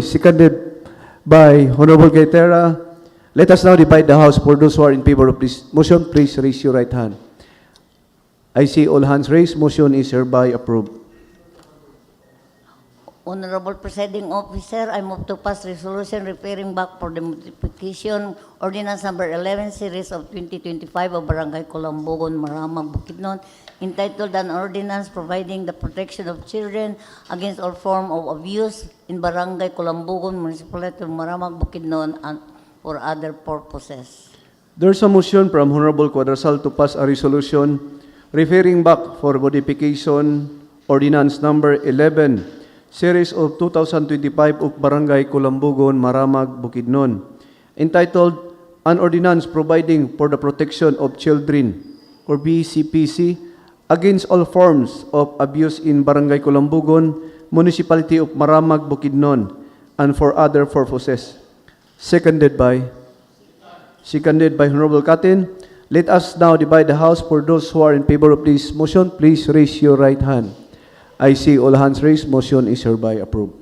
seconded by Honorable Gaitera. Let us now divide the House. For those who are in favor of this motion, please raise your right hand. I see all hands raised. Motion is hereby approved. Honorable Presiding Officer, I move to pass resolution referring back for the modification ordinance number 11 series of 2025 of Barangay Colambugon, Maramag, Bukidnon, entitled an ordinance providing the protection of children against all form of abuse in Barangay Colambugon, Municipality of Maramag, Bukidnon, and for other purposes. There's a motion from Honorable Quadrasal to pass a resolution referring back for modification ordinance number 11 series of 2025 of Barangay Colambugon, Maramag, Bukidnon, entitled an ordinance providing for the protection of children, or BCPC, against all forms of abuse in Barangay Colambugon, Municipality of Maramag, Bukidnon, and for other purposes. Seconded by Honorable Katin. Let us now divide the House. For those who are in favor of this motion, please raise your right hand. I see all hands raised. Motion is hereby approved.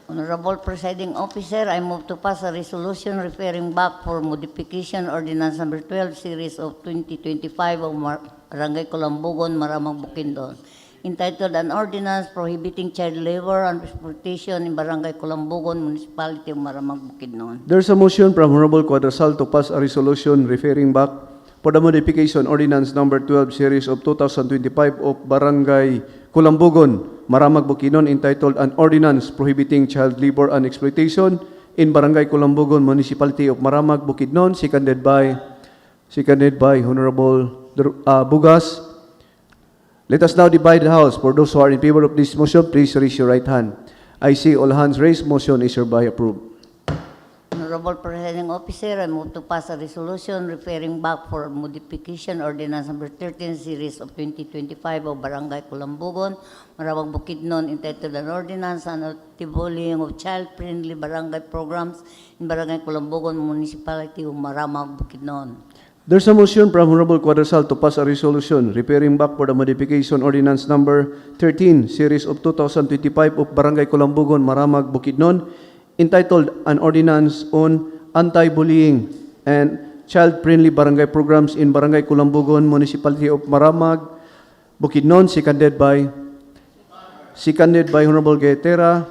Honorable Presiding Officer, I move to pass a resolution referring back for modification ordinance number 12 series of 2025 of Barangay Colambugon, Maramag, Bukidnon, entitled an ordinance prohibiting child labor and exploitation in Barangay Colambugon, Municipality of Maramag, Bukidnon. There's a motion from Honorable Quadrasal to pass a resolution referring back for the modification ordinance number 12 series of 2025 of Barangay Colambugon, Maramag, Bukidnon, entitled an ordinance prohibiting child labor and exploitation in Barangay Colambugon, Municipality of Maramag, Bukidnon, seconded by Honorable Bugas. Let us now divide the House. For those who are in favor of this motion, please raise your right hand. I see all hands raised. Motion is hereby approved. Honorable Presiding Officer, I move to pass a resolution referring back for modification ordinance number 13 series of 2025 of Barangay Colambugon, Maramag, Bukidnon, entitled an ordinance on anti-bullying of child-friendly barangay programs in Barangay Colambugon, Municipality of Maramag, Bukidnon. There's a motion from Honorable Quadrasal to pass a resolution referring back for the modification ordinance number 13 series of 2025 of Barangay Colambugon, Maramag, Bukidnon, entitled an ordinance on anti-bullying and child-friendly barangay programs in Barangay Colambugon, Municipality of Maramag, Bukidnon, seconded by Honorable Gaitera.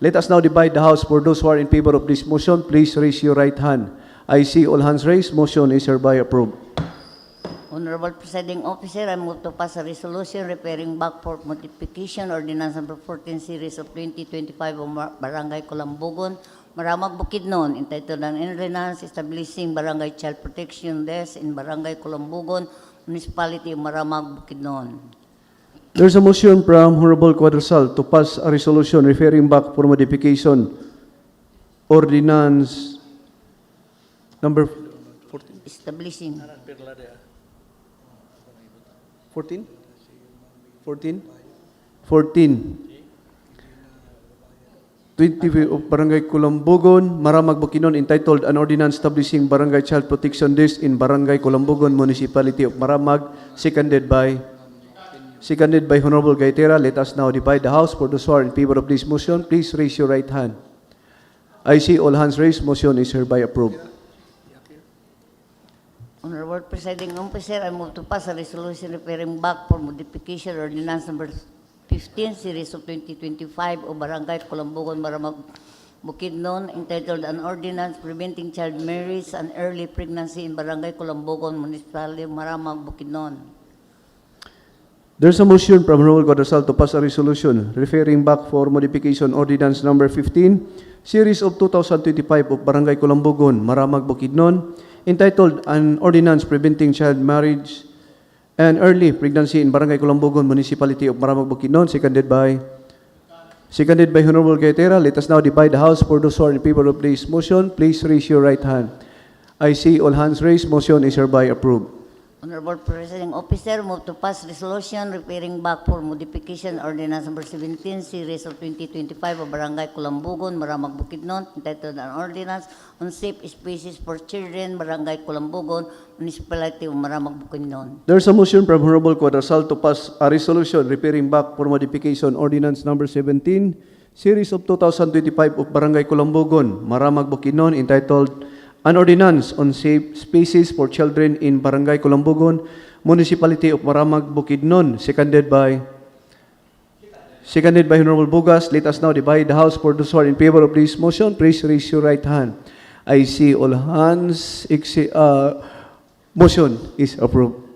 Let us now divide the House. For those who are in favor of this motion, please raise your right hand. I see all hands raised. Motion is hereby approved. Honorable Presiding Officer, I move to pass a resolution referring back for modification ordinance number 14 series of 2025 of Barangay Colambugon, Maramag, Bukidnon, entitled an ordinance establishing Barangay Child Protection Desk in Barangay Colambugon, Municipality of Maramag, Bukidnon. There's a motion from Honorable Quadrasal to pass a resolution referring back for modification ordinance number 14. Establishing 14? 20 of Barangay Colambugon, Maramag, Bukidnon, entitled an ordinance establishing Barangay Child Protection Desk in Barangay Colambugon, Municipality of Maramag, seconded by Honorable Gaitera. Let us now divide the House. For those who are in favor of this motion, please raise your right hand. I see all hands raised. Motion is hereby approved. Honorable Presiding Officer, I move to pass a resolution referring back for modification ordinance number 15 series of 2025 of Barangay Colambugon, Maramag, Bukidnon, entitled an ordinance preventing child marriage and early pregnancy in Barangay Colambugon, Municipality of Maramag, Bukidnon. There's a motion from Honorable Quadrasal to pass a resolution referring back for modification ordinance number 15 series of 2025 of Barangay Colambugon, Maramag, Bukidnon, entitled an ordinance preventing child marriage and early pregnancy in Barangay Colambugon, Municipality of Maramag, Bukidnon, seconded by Honorable Gaitera. Let us now divide the House. For those who are in favor of this motion, please raise your right hand. I see all hands raised. Motion is hereby approved. Honorable Presiding Officer, move to pass resolution referring back for modification ordinance number 17 series of 2025 of Barangay Kulambugon, Maramag, Bukidnon, entitled an ordinance on safe spaces for children, Barangay Kulambugon, Municipality of Maramag, Bukidnon. There's a motion from Honorable Quadrasal to pass a resolution referring back for modification ordinance number 17, series of 2025 of Barangay Kulambugon, Maramag, Bukidnon, entitled an ordinance on safe spaces for children in Barangay Kulambugon, Municipality of Maramag, Bukidnon, seconded by Honorable Bugas. Let us now divide the House for those who are in favor of this motion. Please raise your right hand. I see all hands. Motion is approved.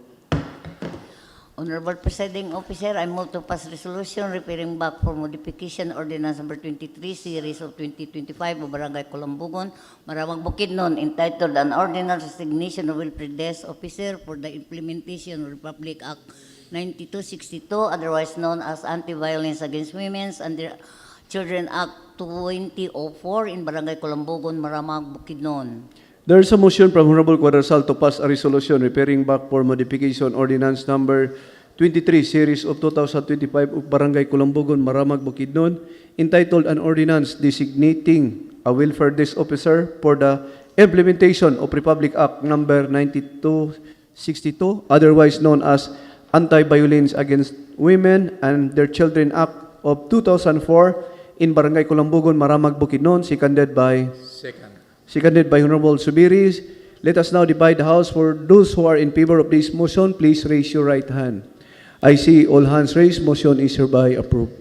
Honorable Presiding Officer, I move to pass resolution referring back for modification ordinance number 23 series of 2025 of Barangay Kulambugon, Maramag, Bukidnon, entitled an ordinance resignation of welfare desk officer for the implementation of Republic Act 9262, otherwise known as Anti-Violence Against Women, and the Children Act 2004 in Barangay Kulambugon, Maramag, Bukidnon. There is a motion from Honorable Quadrasal to pass a resolution referring back for modification ordinance number 23 series of 2025 of Barangay Kulambugon, Maramag, Bukidnon, entitled an ordinance designating a welfare desk officer for the implementation of Republic Act number 9262, otherwise known as Anti-Violence Against Women and Their Children Act of 2004 in Barangay Kulambugon, Maramag, Bukidnon, seconded by Honorable Subiris. Let us now divide the House. For those who are in favor of this motion, please raise your right hand. I see all hands raised. Motion is hereby approved.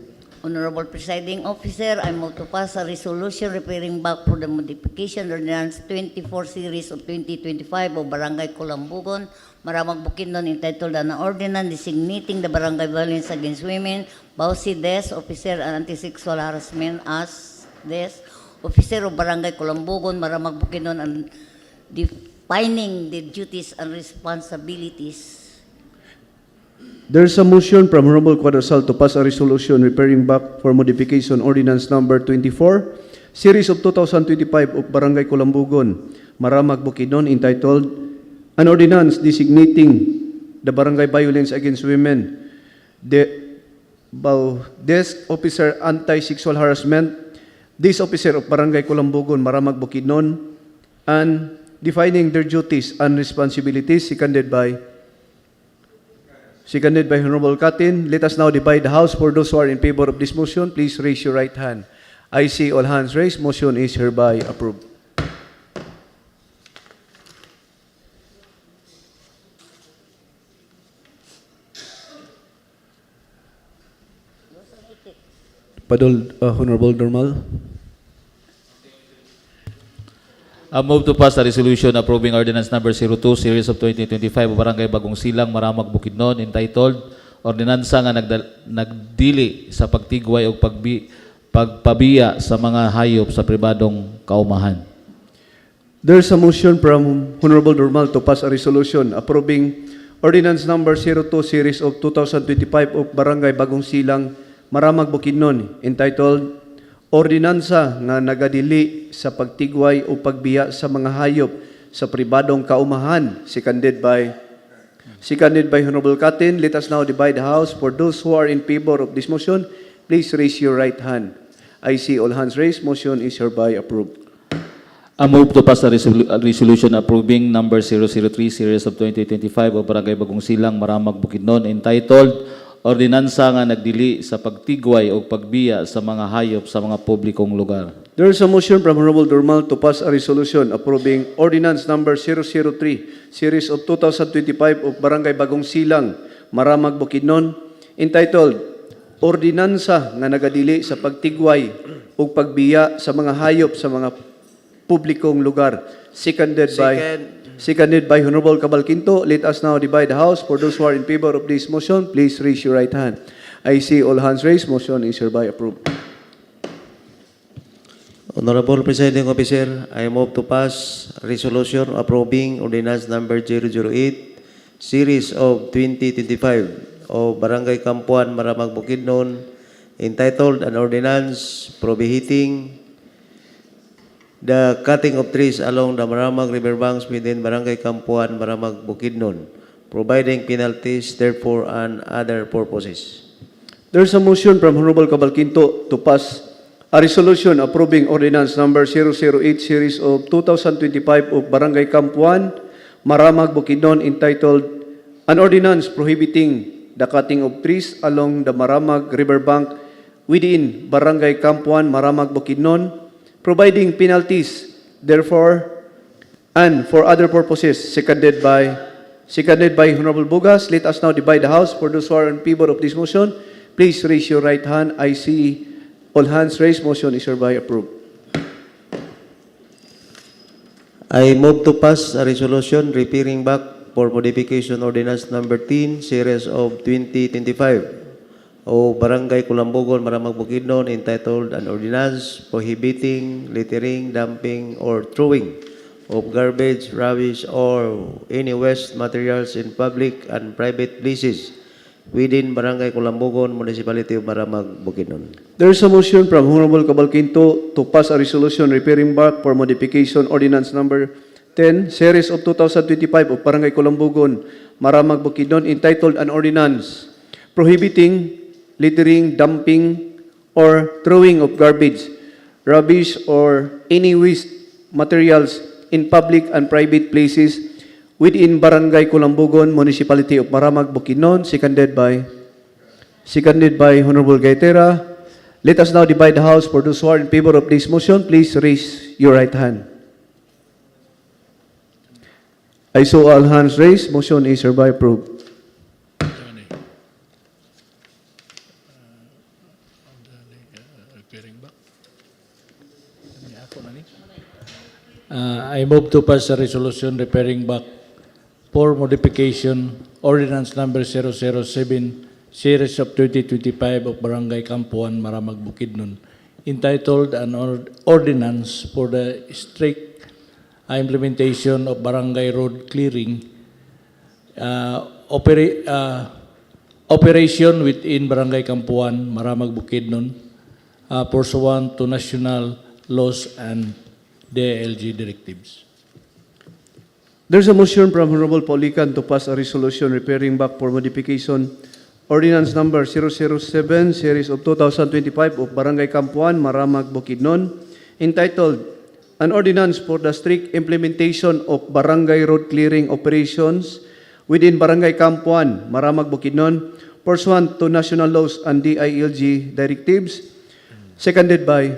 Honorable Presiding Officer, I move to pass a resolution referring back for the modification ordinance 24 series of 2025 of Barangay Kulambugon, Maramag, Bukidnon, entitled an ordinance designating the Barangay Violence Against Women, Bausi Des, Officer and Anti-Sexual Harassment as Des, Officer of Barangay Kulambugon, Maramag, Bukidnon, and defining the duties and responsibilities. There is a motion from Honorable Quadrasal to pass a resolution referring back for modification ordinance number 24, series of 2025 of Barangay Kulambugon, Maramag, Bukidnon, entitled an ordinance designating the Barangay Violence Against Women, the Desk Officer Anti-Sexual Harassment, this officer of Barangay Kulambugon, Maramag, Bukidnon, and defining their duties and responsibilities, seconded by Honorable Katin. Let us now divide the House. For those who are in favor of this motion, please raise your right hand. I see all hands raised. Motion is hereby approved. Honorable Dormal. I move to pass a resolution approving ordinance number 02 series of 2025 of Barangay Bagong Silang, Maramag, Bukidnon, entitled Ordinansa nga nagdili sa pagtigway o pagpabiya sa mga hayop sa pribadong kaumahan. There is a motion from Honorable Dormal to pass a resolution approving ordinance number 02 series of 2025 of Barangay Bagong Silang, Maramag, Bukidnon, entitled Ordinansa nga nagadili sa pagtigway o pagbiya sa mga hayop sa pribadong kaumahan, seconded by Honorable Katin. Let us now divide the House. For those who are in favor of this motion, please raise your right hand. I see all hands raised. Motion is hereby approved. I move to pass a resolution approving number 003 series of 2025 of Barangay Bagong Silang, Maramag, Bukidnon, entitled Ordinansa nga nagdili sa pagtigway o pagbiya sa mga hayop sa mga publikong lugar. There is a motion from Honorable Dormal to pass a resolution approving ordinance number 003 series of 2025 of Barangay Bagong Silang, Maramag, Bukidnon, entitled Ordinansa nga nagadili sa pagtigway o pagbiya sa mga hayop sa mga publikong lugar, seconded by Honorable Cabalquinto. Let us now divide the House. For those who are in favor of this motion, please raise your right hand. I see all hands raised. Motion is hereby approved. Honorable Presiding Officer, I move to pass resolution approving ordinance number 008 series of 2025 of Barangay Kampuan, Maramag, Bukidnon, entitled an ordinance prohibiting the cutting of trees along the Maramag River banks within Barangay Kampuan, Maramag, Bukidnon, providing penalties, therefore, and other purposes. There's a motion from Honorable Cavalquinto to pass a resolution approving ordinance number 008 series of 2025 of Barangay Camp 1, Maramag, Bukidnon, entitled An Ordinance Prohibiting the Cutting of Trees Along the Maramag Riverbank within Barangay Camp 1, Maramag, Bukidnon, providing penalties, therefore, and for other purposes, seconded by Honorable Bugas. Let us now divide the House. For those who are in favor of this motion, please raise your right hand. I see all hands raised. Motion is hereby approved. I move to pass a resolution referring back for modification ordinance number 10, series of 2025 of Barangay Kulambugon, Maramag, Bukidnon, entitled An Ordinance Prohibiting Littering, Dumping, or Throwing of Garbage, Rubbish, or any waste materials in public and private places within Barangay Kulambugon, Municipality of Maramag, Bukidnon. There is a motion from Honorable Cavalquinto to pass a resolution referring back for modification ordinance number 10, series of 2025 of Barangay Kulambugon, Maramag, Bukidnon, entitled An Ordinance Prohibiting Littering, Dumping, or Throwing of Garbage, Rubbish, or any waste materials in public and private places within Barangay Kulambugon, Municipality of Maramag, Bukidnon, seconded by Honorable Gaitera. Let us now divide the House. For those who are in favor of this motion, please raise your right hand. I saw all hands raised. Motion is hereby approved. I move to pass a resolution referring back for modification ordinance number 007 series of 2025 of Barangay Camp 1, Maramag, Bukidnon, entitled An Ordinance for the Strict Implementation of Barangay Road Clearing Operation within Barangay Camp 1, Maramag, Bukidnon, pursuant to national laws and DILG directives. There's a motion from Honorable Paulican to pass a resolution referring back for modification ordinance number 007 series of 2025 of Barangay Camp 1, Maramag, Bukidnon, entitled An Ordinance for the Strict Implementation of Barangay Road Clearing Operations within Barangay Camp 1, Maramag, Bukidnon, pursuant to national laws and DILG directives, seconded by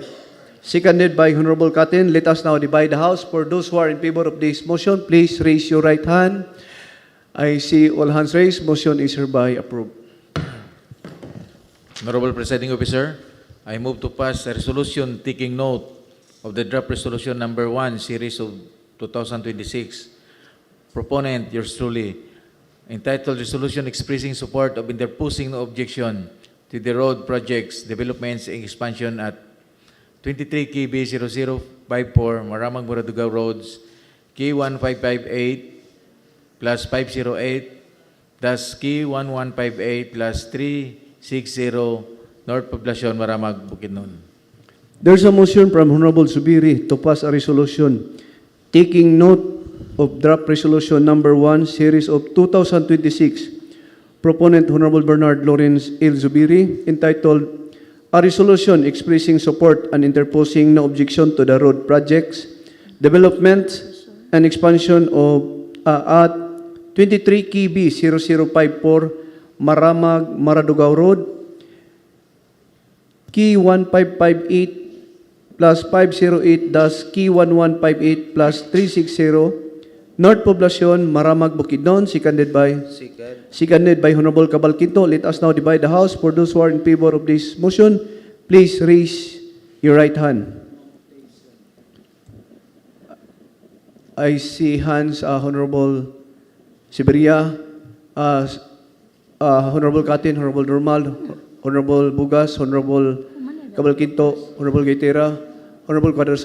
Honorable Katin. Let us now divide the House. For those who are in favor of this motion, please raise your right hand. I see all hands raised. Motion is hereby approved. Honorable Presiding Officer, I move to pass a resolution taking note of the draft resolution number 1, series of 2026. Proponent, yours truly, entitled Resolution Expressing Support of Interposing No Objection to the Road Projects, Developments, and Expansion at 23 KB 0054 Maramag Muradugaw Roads, K1558 plus 508, thus K1158 plus 360, North Poblacion, Maramag, Bukidnon. There's a motion from Honorable Zubiri to pass a resolution taking note of draft resolution number 1, series of 2026. Proponent Honorable Bernard Lawrence L. Zubiri, entitled A Resolution Expressing Support and Interposing No Objection to the Road Projects, Development, and Expansion of at 23 KB 0054 Maramag Muradugaw Road, K1558 plus 508, thus K1158 plus 360, North Poblacion, Maramag, Bukidnon, seconded by Honorable Cavalquinto. Let us now divide the House. For those who are in favor of this motion, please raise your right hand. I see hands, Honorable Siberia, Honorable Katin, Honorable Normal, Honorable Bugas, Honorable Cavalquinto, Honorable Gaitera, Honorable Quadras